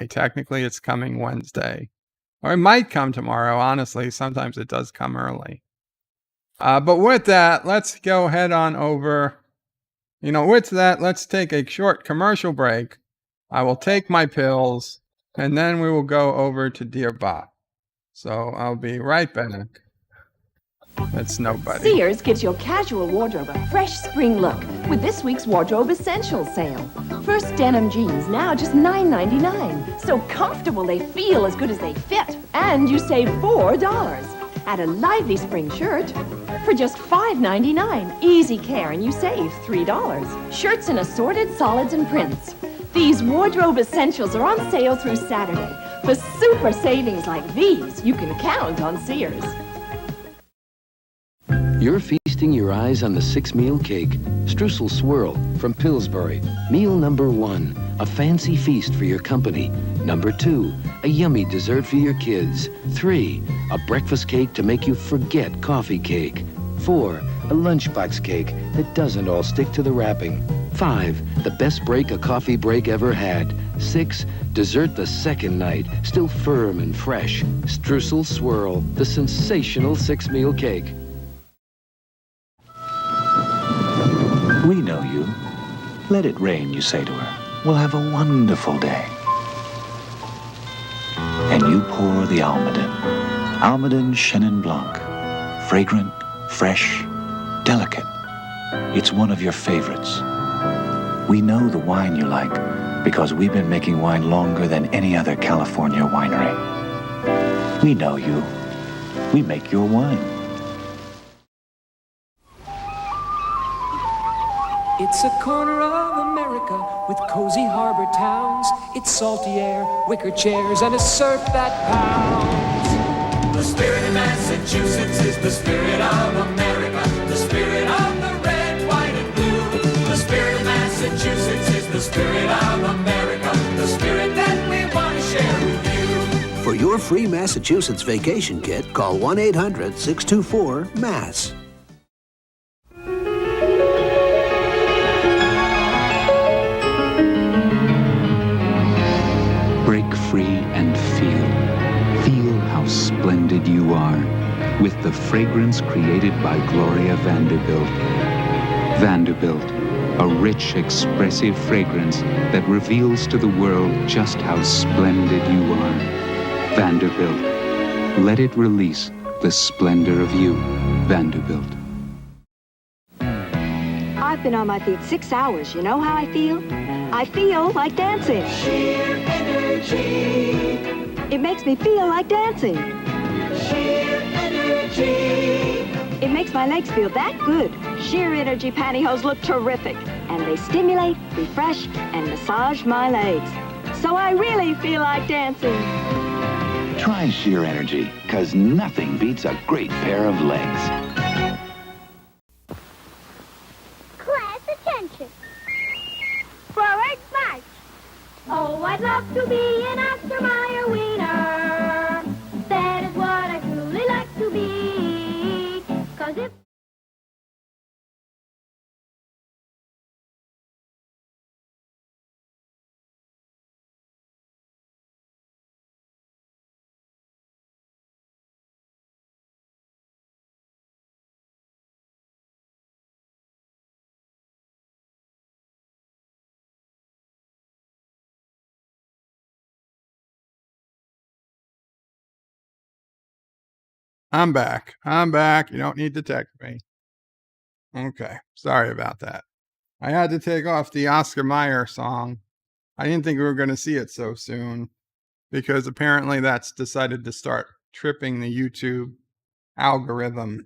Technically, it's coming Wednesday. Or it might come tomorrow, honestly. Sometimes it does come early. But with that, let's go head on over. Let's take a short commercial break. I will take my pills, and then we will go over to Dear Bob. So I'll be right back. That's nobody. Sears gives your casual wardrobe a fresh spring look with this week's Wardrobe Essentials sale. First denim jeans now just $9.99. So comfortable they feel as good as they fit. And you save $4. Add a lively spring shirt for just $5.99. Easy care and you save $3. Shirts in assorted solids and prints. These Wardrobe Essentials are on sale through Saturday. For super savings like these, you can count on Sears. You're feasting your eyes on the 6-meal cake, Streusel Swirl from Pillsbury. Meal number 1, a fancy feast for your company. Number 2, a yummy dessert for your kids. 3, a breakfast cake to make you forget coffee cake. 4, a lunchbox cake that doesn't all stick to the wrapping. 5, the best break a coffee break ever had. 6, dessert the second night, still firm and fresh. Streusel Swirl, the sensational 6-meal cake. We know you. Let it rain, you say to her. We'll have a wonderful day. And you pour the Almaden. Almaden Chenin Blanc. Fragrant, fresh, delicate. It's one of your favorites. We know the wine you like because we've been making wine longer than any other California winery. We know you. We make your wine. It's a corner of America with cozy harbor towns. It's salty air, wicker chairs, and a surf that pounds. The spirit of Massachusetts is the spirit of America. The spirit of the red, white, and blue. The spirit of Massachusetts is the spirit of America. The spirit that we want to share with you. For your free Massachusetts vacation kit, call 1-800-624-MASS. Break free and feel. Feel how splendid you are with the fragrance created by Gloria Vanderbilt. Vanderbilt, a rich, expressive fragrance that reveals to the world just how splendid you are. Vanderbilt, let it release the splendor of you. Vanderbilt. I've been on my feet 6 hours. You know how I feel? I feel like dancing. Sheer energy. It makes me feel like dancing. Sheer energy. It makes my legs feel that good. Sheer Energy pantyhose look terrific. And they stimulate, refresh, and massage my legs. So I really feel like dancing. Try Sheer Energy, because nothing beats a great pair of legs. Class attention. Forward march. Oh, I'd love to be an Oscar Mayer wiener. That is what I truly like to be. 'Cause if I'm back. You don't need to text me. Okay. Sorry about that. I had to take off the Oscar Mayer song. I didn't think we were going to see it so soon because apparently that's decided to start tripping the YouTube algorithm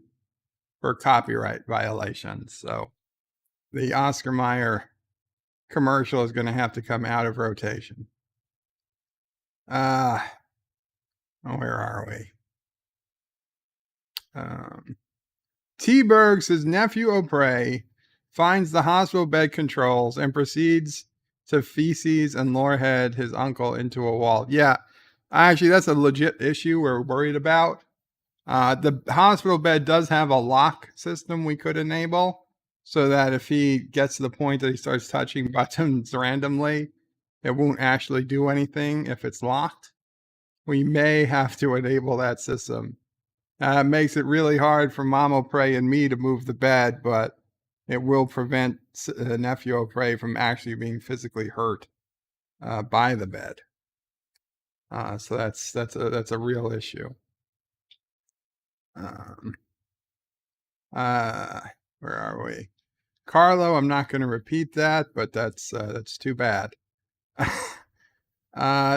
for copyright violations. So the Oscar Mayer commercial is going to have to come out of rotation. Where are we? T-Berg says nephew O'Prey finds the hospital bed controls and proceeds to feces and lorehead his uncle into a wall. Yeah, actually, that's a legit issue we're worried about. The hospital bed does have a lock system we could enable so that if he gets to the point that he starts touching buttons randomly, it won't actually do anything if it's locked. We may have to enable that system. It makes it really hard for Mom O'Prey and me to move the bed, but it will prevent nephew O'Prey from actually being physically hurt by the bed. So that's a real issue. Where are we? Carlo, I'm not going to repeat that, but that's too bad.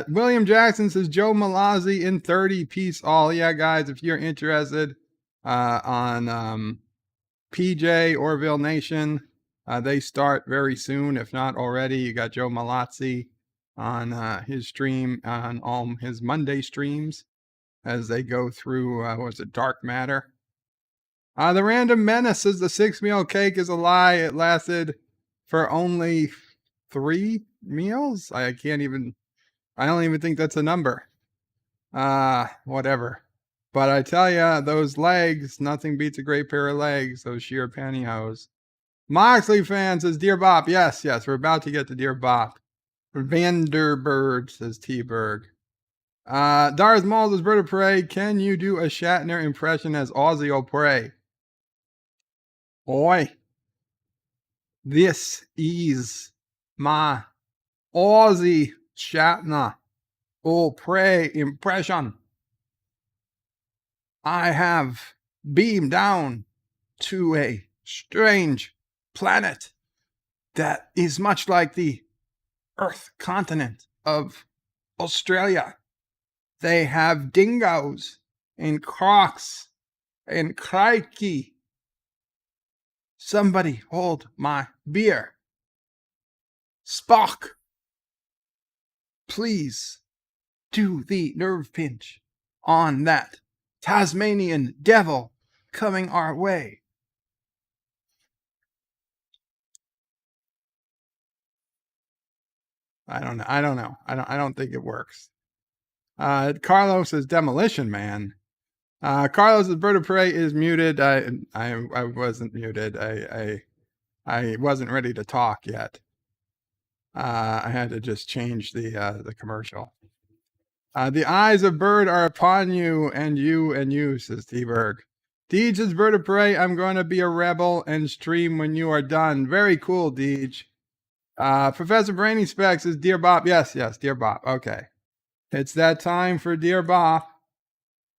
William Jackson says Joe Malazzi in 30-piece all. Yeah, guys, if you're interested on PJ Orville Nation, they start very soon, if not already. You got Joe Malazzi on his stream, on all his Monday streams as they go through, Dark Matter. The Random Menace says the 6-meal cake is a lie. It lasted for only 3 meals. I don't even think that's a number. Whatever. But I tell ya, those legs, nothing beats a great pair of legs, those sheer pantyhose. Moxley fan says, Dear Bop. Yes, we're about to get to Dear Bop. Vanderbird says T-Berg. Darth Maul says, Bird of Prey, can you do a Shatner impression as Ozzy O'Prey? Oi. This is my Ozzy Shatner O'Prey impression. I have beamed down to a strange planet that is much like the Earth continent of Australia. They have dingoes and crocs and crikey. Somebody hold my beer. Spock, please do the nerve pinch on that Tasmanian devil coming our way. I don't know. I don't think it works. Carlos says Demolition Man. Carlos' Bird of Prey is muted. I wasn't muted. I wasn't ready to talk yet. I had to just change the commercial. The eyes of Bird are upon you, says T-Berg. Deej' Bird of Prey, I'm going to be a rebel and stream when you are done. Very cool, Deej. Professor Brainy Specs says, Dear Bop. Yes, Dear Bop. Okay. It's that time for Dear Bop.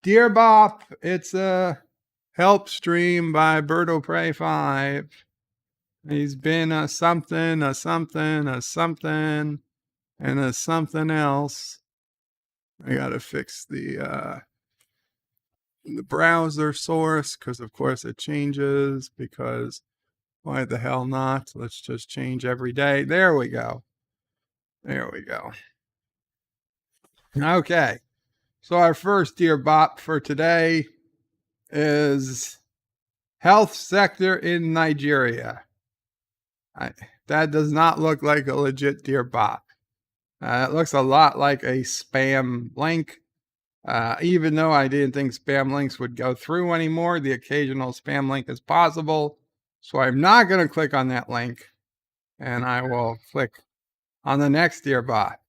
Dear Bop, it's a help stream by Bird of Prey 5. He's been a something, and a something else. I gotta fix the browser source, because of course it changes, because why the hell not? Let's just change every day. There we go. Okay. So our first Dear Bop for today is health sector in Nigeria. That does not look like a legit Dear Bop. It looks a lot like a spam link. Even though I didn't think spam links would go through anymore, the occasional spam link is possible. So I'm not going to click on that link. And I will click on the next Dear Bop.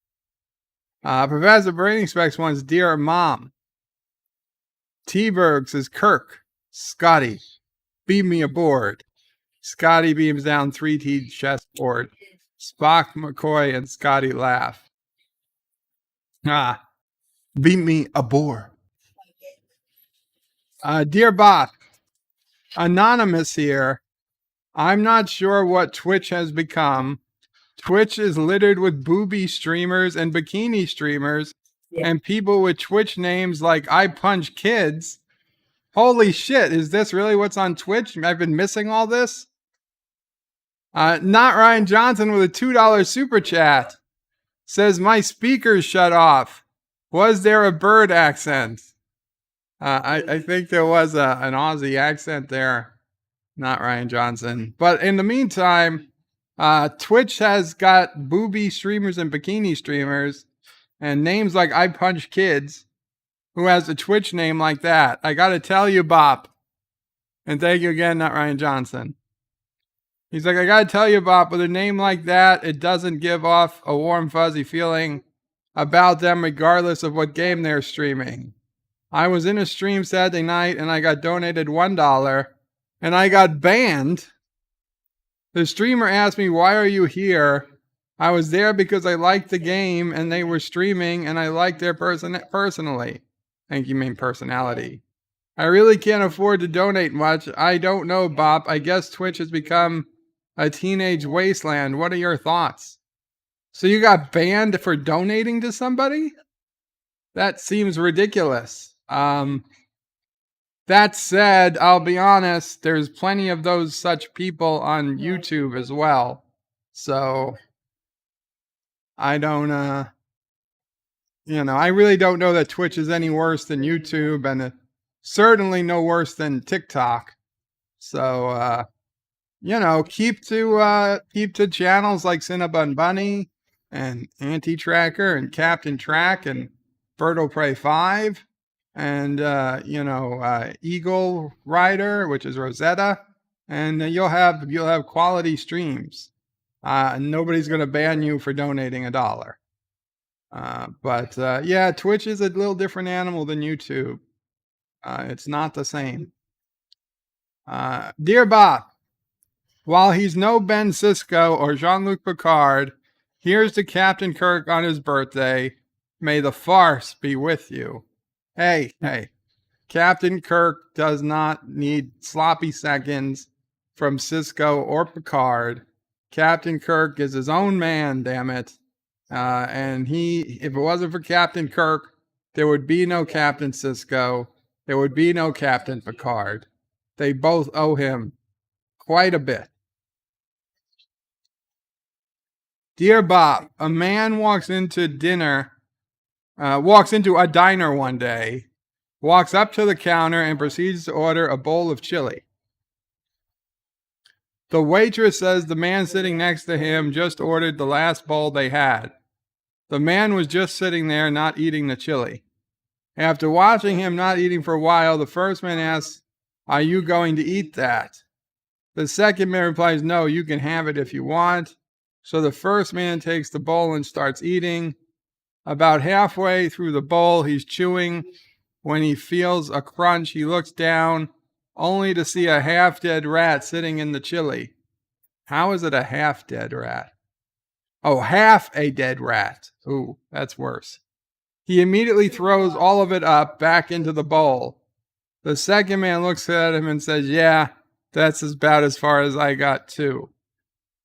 Professor Brainy Specs wants Dear Mom. T-Berg says Kirk, Scotty, beam me aboard. Scotty beams down 3T chessboard. Spock, McCoy, and Scotty laugh. Beam me aboard. Dear Bop, Anonymous here. I'm not sure what Twitch has become. Twitch is littered with booby streamers and bikini streamers and people with Twitch names like I Punch Kids. Holy shit, is this really what's on Twitch? I've been missing all this? Not Ryan Johnson with a $2 super chat says, my speakers shut off. Was there a bird accent? I think there was an Aussie accent there. Not Ryan Johnson. But in the meantime, Twitch has got booby streamers and bikini streamers and names like I Punch Kids, who has a Twitch name like that. I got to tell you, Bop. And thank you again, not Ryan Johnson. He's like, I got to tell you, Bop, with a name like that, it doesn't give off a warm, fuzzy feeling about them regardless of what game they're streaming. I was in a stream Saturday night and I got donated $1 and I got banned. The streamer asked me, why are you here? I was there because I liked the game and they were streaming and I liked their personally. I think you mean personality. I really can't afford to donate much. I don't know, Bob. I guess Twitch has become a teenage wasteland. What are your thoughts? So you got banned for donating to somebody? That seems ridiculous. That said, I'll be honest, there's plenty of those such people on YouTube as well. So I don't, I really don't know that Twitch is any worse than YouTube and certainly no worse than TikTok. So, keep to channels like Cinnabon Bunny and Anti-Tracker and Captain Track and Birdo Prey 5 and, Eagle Rider, which is Rosetta. And you'll have quality streams. Nobody's going to ban you for donating $1. But Twitch is a little different animal than YouTube. It's not the same. Dear Bob, while he's no Ben Sisko or Jean-Luc Picard, here's to Captain Kirk on his birthday. May the farce be with you. Hey, Captain Kirk does not need sloppy seconds from Sisko or Picard. Captain Kirk is his own man, damn it. And if it wasn't for Captain Kirk, there would be no Captain Sisko. There would be no Captain Picard. They both owe him quite a bit. Dear Bob, a man walks into a diner one day, walks up to the counter and proceeds to order a bowl of chili. The waitress says the man sitting next to him just ordered the last bowl they had. The man was just sitting there not eating the chili. After watching him not eating for a while, the first man asks, are you going to eat that? The second man replies, no, you can have it if you want. So the first man takes the bowl and starts eating. About halfway through the bowl, he's chewing. When he feels a crunch, he looks down, only to see a half-dead rat sitting in the chili. How is it a half-dead rat? Oh, half a dead rat. Ooh, that's worse. He immediately throws all of it up back into the bowl. The second man looks at him and says, yeah, that's about as far as I got too.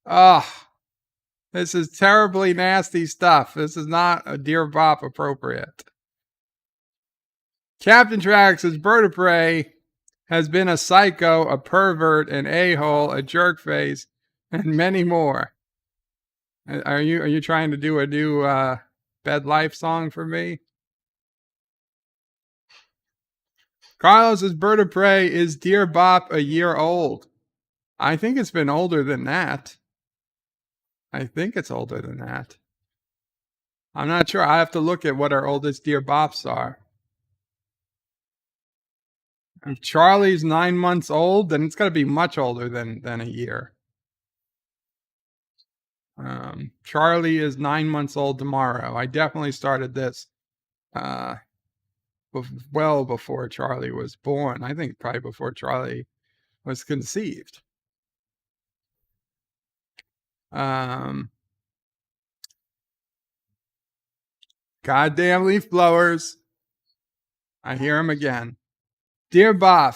Ugh. This is terribly nasty stuff. This is not a Dear Bop appropriate. Captain Trax says Bird of Prey has been a psycho, a pervert, an a-hole, a jerkface, and many more. Are you trying to do a new Bed Life song for me? Carlos says Bird of Prey is Dear Bop a year old. I think it's been older than that. I'm not sure. I have to look at what our oldest Dear Bops are. If Charlie's 9 months old, then it's got to be much older than a year. Charlie is 9 months old tomorrow. I definitely started this well before Charlie was born. I think probably before Charlie was conceived. Goddamn leaf blowers. I hear him again. Dear Bop.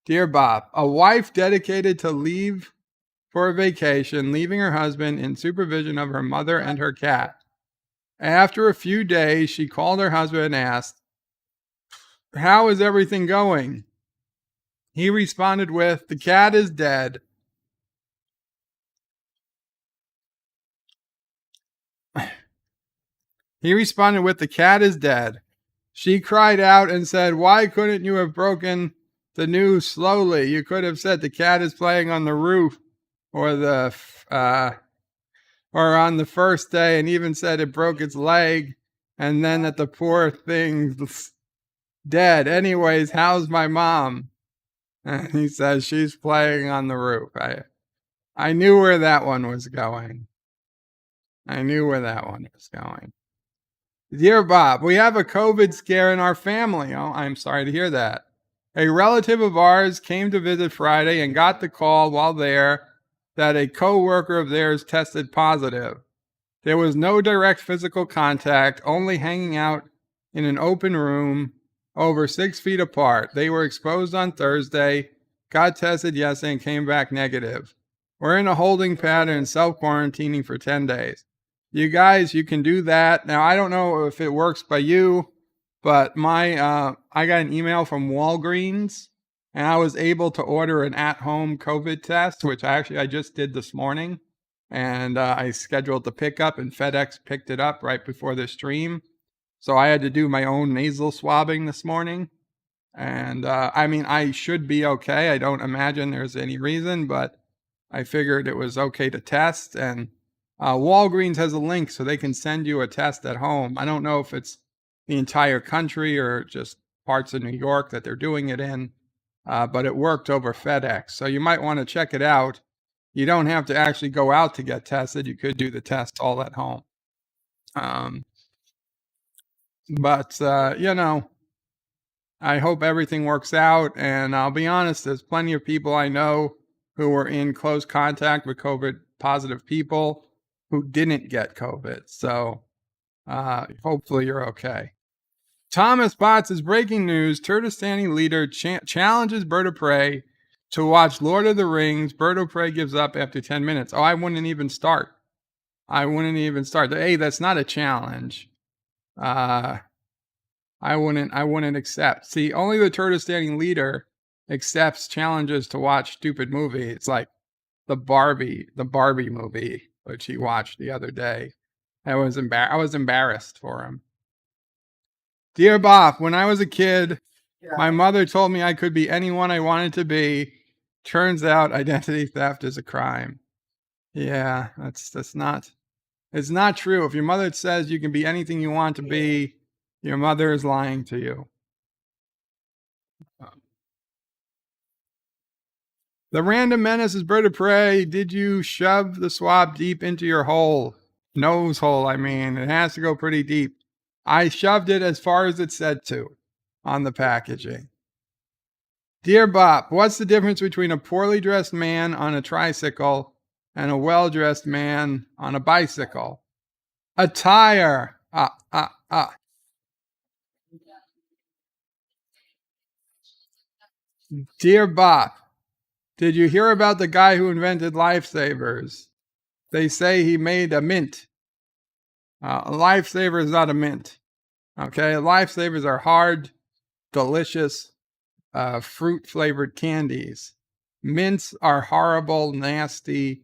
Dear Bob, a wife dedicated to leave for a vacation, leaving her husband in supervision of her mother and her cat. After a few days, she called her husband and asked, how is everything going? He responded with, the cat is dead. He responded with, "The cat is dead." She cried out and said, "Why couldn't you have broken the news slowly? You could have said the cat is playing on the roof or or on the first day, and even said it broke its leg, and then that the poor thing's dead. Anyways, how's my mom?" And he says, "She's playing on the roof." I knew where that one was going. Dear Bob, we have a COVID scare in our family. Oh, I'm sorry to hear that. A relative of ours came to visit Friday and got the call while there that a coworker of theirs tested positive. There was no direct physical contact, only hanging out in an open room over 6 feet apart. They were exposed on Thursday, got tested yesterday, and came back negative. We're in a holding pattern, self-quarantining for 10 days. You guys, you can do that. Now, I don't know if it works by you, but I got an email from Walgreens, and I was able to order an at-home COVID test, which I just did this morning. And I scheduled the pickup, and FedEx picked it up right before the stream. So I had to do my own nasal swabbing this morning. And I should be okay. I don't imagine there's any reason, but I figured it was okay to test. And Walgreens has a link so they can send you a test at home. I don't know if it's the entire country or just parts of New York that they're doing it in, but it worked over FedEx. So you might want to check it out. You don't have to actually go out to get tested. You could do the test all at home. I hope everything works out. And I'll be honest, there's plenty of people I know who were in close contact with COVID positive people who didn't get COVID. So hopefully you're okay. Thomas Potts is breaking news. Turtistani leader challenges Bird of Prey to watch Lord of the Rings. Bird of Prey gives up after 10 minutes. Oh, I wouldn't even start. Hey, that's not a challenge. I wouldn't accept. See, only the Turtistani leader accepts challenges to watch stupid movies. It's like the Barbie movie, which he watched the other day. I was embarrassed for him. Dear Bob, when I was a kid, my mother told me I could be anyone I wanted to be. Turns out identity theft is a crime. Yeah, it's not true. If your mother says you can be anything you want to be, your mother is lying to you. The random menace is Bird of Prey. Did you shove the swab deep into your nose hole? It has to go pretty deep. I shoved it as far as it said to on the packaging. Dear Bob, what's the difference between a poorly dressed man on a tricycle and a well-dressed man on a bicycle? Attire. Dear Bob, did you hear about the guy who invented lifesavers? They say he made a mint. A lifesaver is not a mint. Okay, lifesavers are hard, delicious, fruit-flavored candies. Mints are horrible, nasty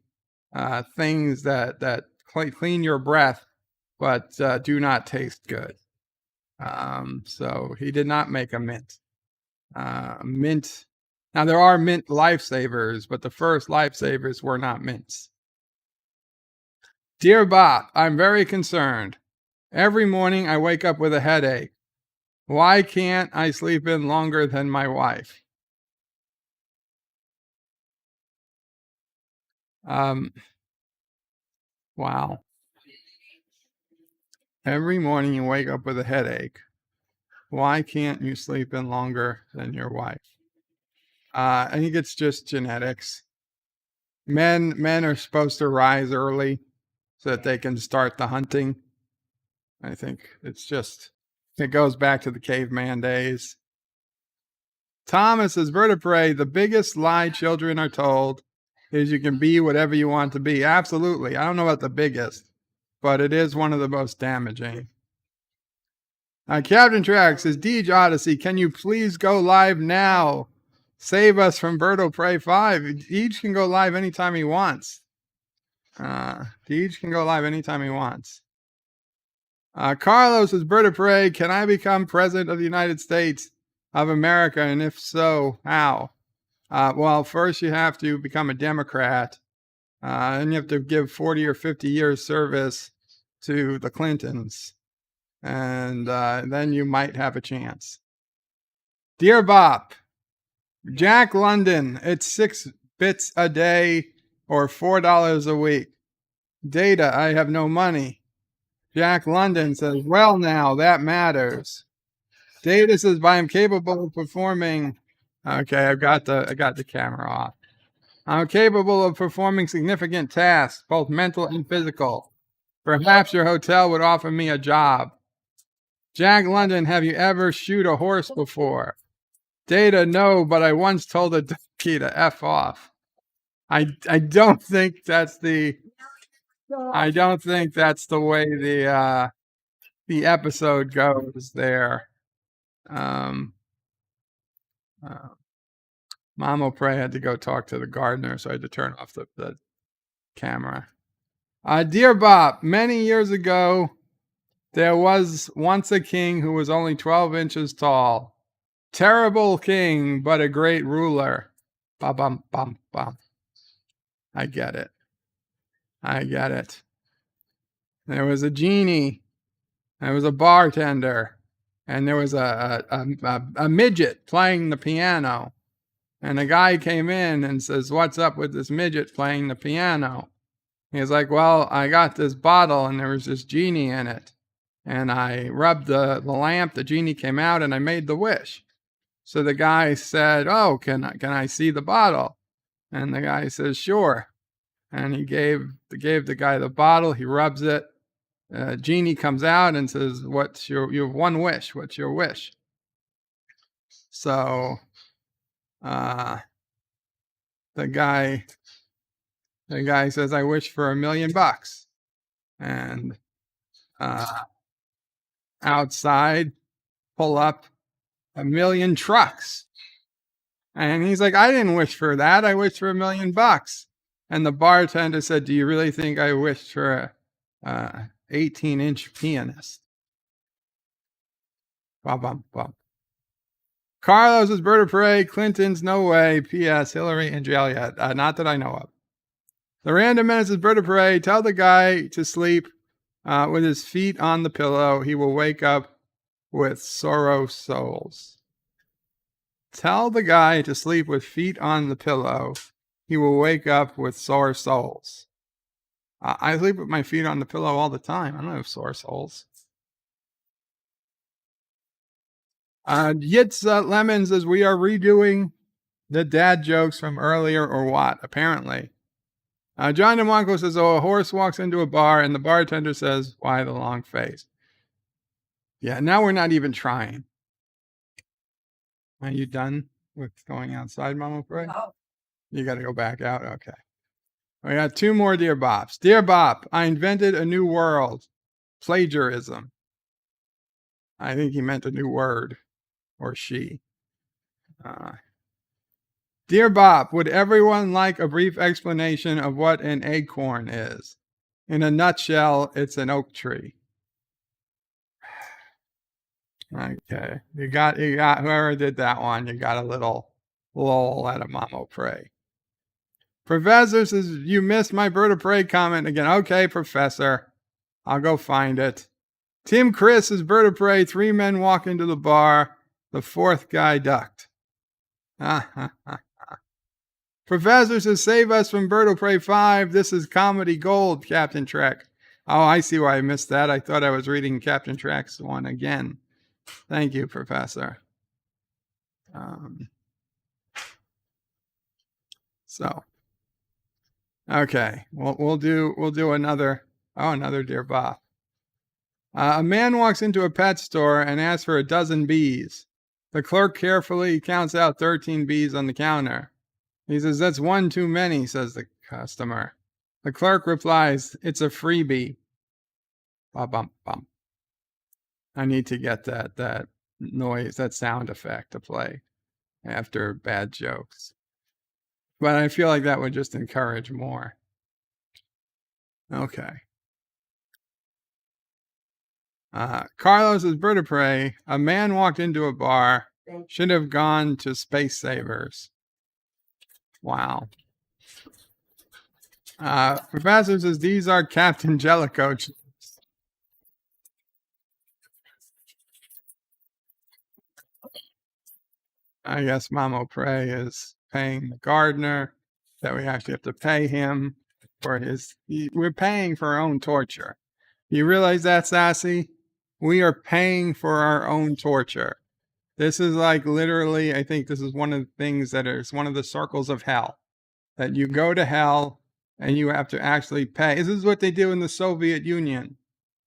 things that clean your breath, but do not taste good. So he did not make a mint. Mint. Now there are mint lifesavers, but the first lifesavers were not mints. Dear Bob, I'm very concerned. Every morning I wake up with a headache. Why can't I sleep in longer than my wife? Wow. Every morning you wake up with a headache. Why can't you sleep in longer than your wife? I think it's just genetics. Men are supposed to rise early so that they can start the hunting. I think it goes back to the caveman days. Thomas says, Bird of Prey, the biggest lie children are told is you can be whatever you want to be. Absolutely. I don't know about the biggest, but it is one of the most damaging. Captain Track says, Deej Odyssey, can you please go live now? Save us from Bird of Prey 5. Deej can go live anytime he wants. Carlos is bird of prey. Can I become president of the United States of America? And if so, how? Well, first you have to become a Democrat, and you have to give 40 or 50 years service to the Clintons, and then you might have a chance. Dear Bob, Jack London, it's 6 bits a day or $4 a week. Data, I have no money. Jack London says, well, now that matters. Data says, I am capable of performing. Okay, I got the camera off. I'm capable of performing significant tasks, both mental and physical. Perhaps your hotel would offer me a job. Jack London, have you ever shoot a horse before? Data, no, but I once told a donkey to F off. I don't think that's the way the episode goes there. Mama Prey had to go talk to the gardener, so I had to turn off the camera. Dear Bob, many years ago, there was once a king who was only 12 inches tall. Terrible king, but a great ruler. Ba-bum, bum, bum. I get it. There was a genie. There was a bartender. And there was a midget playing the piano. And a guy came in and says, what's up with this midget playing the piano? He's like, well, I got this bottle and there was this genie in it. And I rubbed the lamp, the genie came out, and I made the wish. So the guy said, oh, can I see the bottle? And the guy says, sure. And he gave the guy the bottle, he rubs it. Genie comes out and says, you have one wish, what's your wish? So the guy says, I wish for $1 million. And outside pull up 1 million trucks. And he's like, I didn't wish for that. I wished for $1 million. And the bartender said, do you really think I wished for a 18-inch pianist? Bum, bum, bum. Carlos is bird of prey. Clinton's no way. P.S. Hillary in jail yet. Not that I know of. The Random Menace is bird of prey. Tell the guy to sleep with his feet on the pillow. He will wake up with sorrow souls. Tell the guy to sleep with feet on the pillow. He will wake up with sore souls. I sleep with my feet on the pillow all the time. I don't have sore souls. Yitz Lemon says, we are redoing the dad jokes from earlier or what? Apparently. John DeMonco says, oh, a horse walks into a bar and the bartender says, why the long face? Yeah, now we're not even trying. Are you done with going outside, Mama Prey? Oh. You got to go back out? Okay. We got 2 more Dear Bops. Dear Bop, I invented a new world. Plagiarism. I think he meant a new word. Or she. Dear Bob, would everyone like a brief explanation of what an acorn is? In a nutshell, it's an oak tree. Okay, you got whoever did that one, you got a little lull out of Mama Prey. Professor says, you missed my bird of prey comment again. Okay, Professor, I'll go find it. Tim Chris is bird of prey. 3 men walk into the bar. The 4th guy ducked. Professor says, save us from Bird of Prey 5. This is comedy gold, Captain Trek. Oh, I see why I missed that. I thought I was reading Captain Trek's one again. Thank you, Professor. Okay, we'll do another Dear Bob. A man walks into a pet store and asks for a dozen bees. The clerk carefully counts out 13 bees on the counter. He says, that's 1 too many, says the customer. The clerk replies, it's a freebie. Bum, bum. I need to get that noise, that sound effect to play after bad jokes. But I feel like that would just encourage more. Okay. Carlos's bird of prey. A man walked into a bar. Should have gone to Space Savers. Wow. Professor says these are Captain Jellicoe. I guess Mamo Prey is paying the gardener, that we actually have to pay him for we're paying for our own torture. You realize that, Sassy? We are paying for our own torture. This is like literally, I think this is one of the things that is one of the circles of hell. That you go to hell and you have to actually pay. This is what they do in the Soviet Union.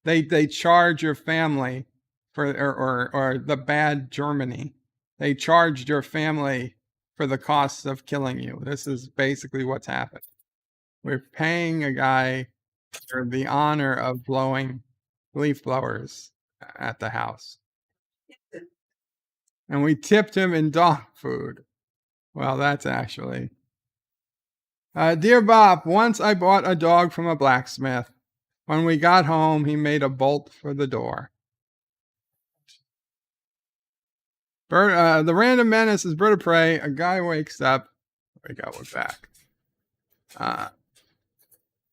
They charge your family for or the bad Germany. They charged your family for the costs of killing you. This is basically what's happened. We're paying a guy for the honor of blowing leaf blowers at the house. And we tipped him in dog food. Well, that's actually. Dear Bob, once I bought a dog from a blacksmith. When we got home, he made a bolt for the door. The Random Menace is Bird of Prey. A guy wakes up. There we go, we're back.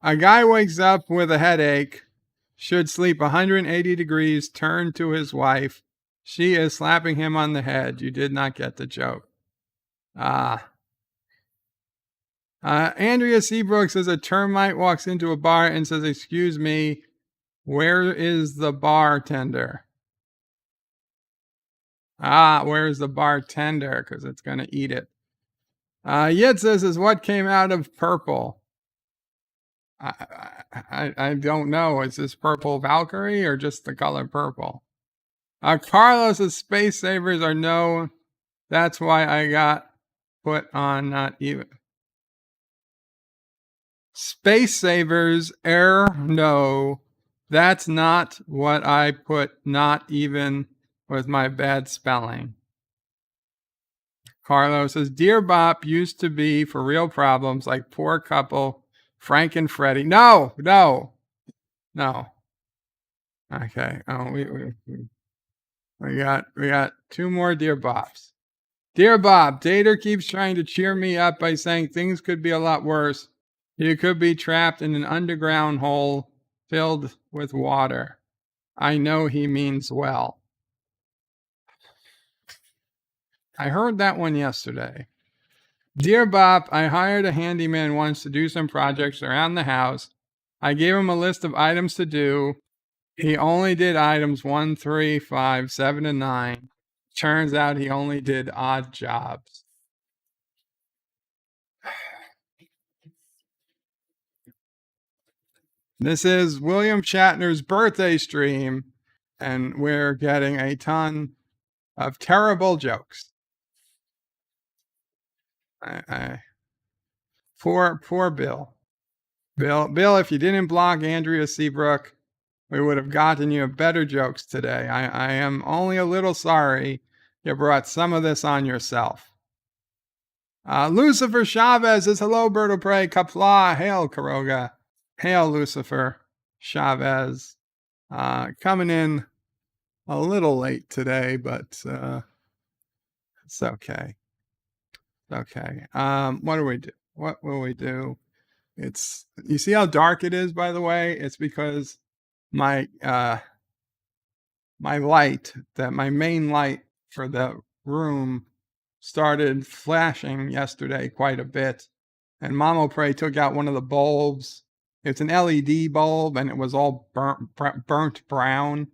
A guy wakes up with a headache. Should sleep 180 degrees. Turn to his wife. She is slapping him on the head. You did not get the joke. Andrea Seabrook says a termite walks into a bar and says, "Excuse me, where is the bartender?" Where's the bartender? Because it's going to eat it. Yid says, is what came out of purple? I don't know. Is this purple Valkyrie or just the color purple? Carlos's Space Savers are no. That's why I got put on not even. Space Savers, no. That's not what I put not even with my bad spelling. Carlos says, Dear Bop used to be for real problems like Poor Couple, Frank and Freddie. No. Okay. Oh, we got two more Dear Bops. Dear Bob, Dater keeps trying to cheer me up by saying things could be a lot worse. You could be trapped in an underground hole filled with water. I know he means well. I heard that one yesterday. Dear Bob, I hired a handyman once to do some projects around the house. I gave him a list of items to do. He only did items 1, 3, 5, 7, and 9. Turns out he only did odd jobs. This is William Shatner's birthday stream, and we're getting a ton of terrible jokes. Poor Bill. Bill, if you didn't block Andrea Seabrook, we would have gotten you better jokes today. I am only a little sorry you brought some of this on yourself. Lucifer Chavez says, hello, Bird of Prey, Kapla, hail, Caroga. Hail, Lucifer Chavez. Coming in a little late today, but it's okay. Okay. What do we do? What will we do? You see how dark it is, by the way? It's because my light, my main light for the room started flashing yesterday quite a bit. And Mamo Prey took out one of the bulbs. It's an LED bulb and it was all burnt brown.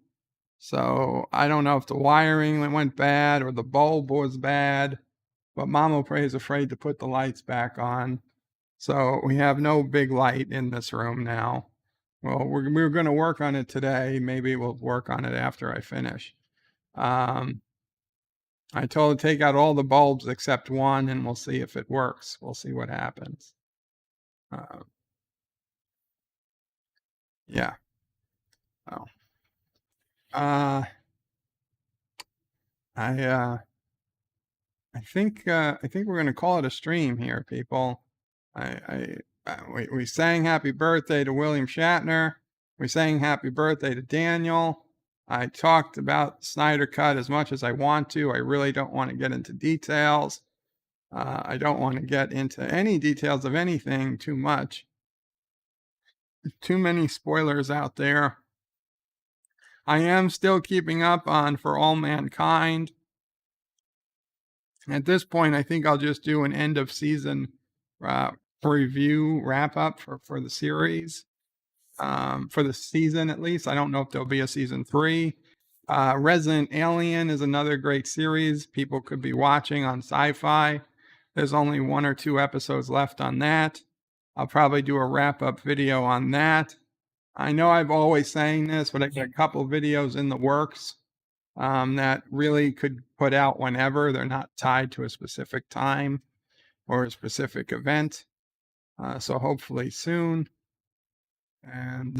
So I don't know if the wiring went bad or the bulb was bad, but Mamo Prey is afraid to put the lights back on. So we have no big light in this room now. Well, we're going to work on it today. Maybe we'll work on it after I finish. I told her to take out all the bulbs except one, and we'll see if it works. We'll see what happens. Yeah. Oh. I think we're going to call it a stream here, people. We sang happy birthday to William Shatner. We sang happy birthday to Daniel. I talked about Snyder Cut as much as I want to. I really don't want to get into details. I don't want to get into any details of anything too much. Too many spoilers out there. I am still keeping up on For All Mankind. At this point, I think I'll just do an end of season review wrap up for the series, for the season at least. I don't know if there'll be a season 3. Resident Alien is another great series people could be watching on Sci-Fi. There's only 1 or 2 episodes left on that. I'll probably do a wrap up video on that. I know I've always saying this, but I got a couple videos in the works that really could put out whenever. They're not tied to a specific time or a specific event. So hopefully soon. And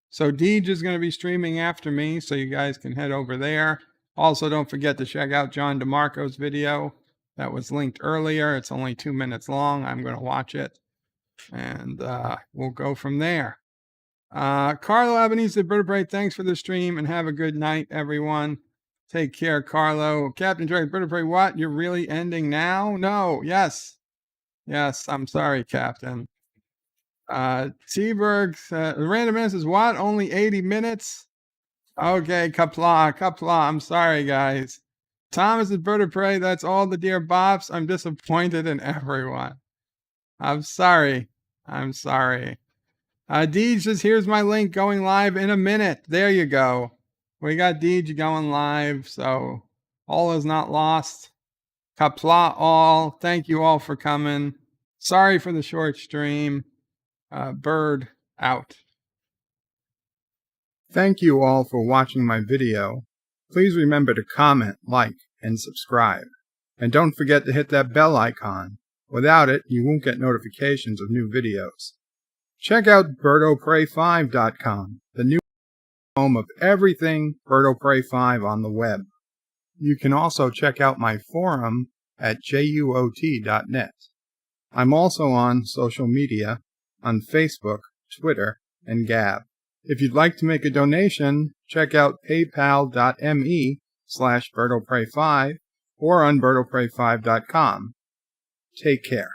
so Deej is going to be streaming after me, so you guys can head over there. Also, don't forget to check out John DeMarco's video that was linked earlier. It's only 2 minutes long. I'm going to watch it, and we'll go from there. Carlo Albanese at Vertebrae, thanks for the stream, and have a good night, everyone. Take care, Carlo. Captain Drake, Vertebrae, what? You're really ending now? No, yes. Yes, I'm sorry, Captain. T-Berg, Random Man says, what? Only 80 minutes? Okay, Kapla. I'm sorry, guys. Thomas at Vertebrae, that's all the dear bops. I'm disappointed in everyone. I'm sorry. Deej says, here's my link going live in a minute. There you go. We got Deej going live, so all is not lost. Kapla all. Thank you all for coming. Sorry for the short stream. Bird out. Thank you all for watching my video. Please remember to comment, like, and subscribe. And don't forget to hit that bell icon. Without it, you won't get notifications of new videos. Check out BirdoPrey5.com, the new home of everything Bird of Prey 5 on the web. You can also check out my forum at juot.net. I'm also on social media, on Facebook, Twitter, and Gab. If you'd like to make a donation, check out paypal.me/BirdoPrey5 or on BirdoPrey5.com. Take care.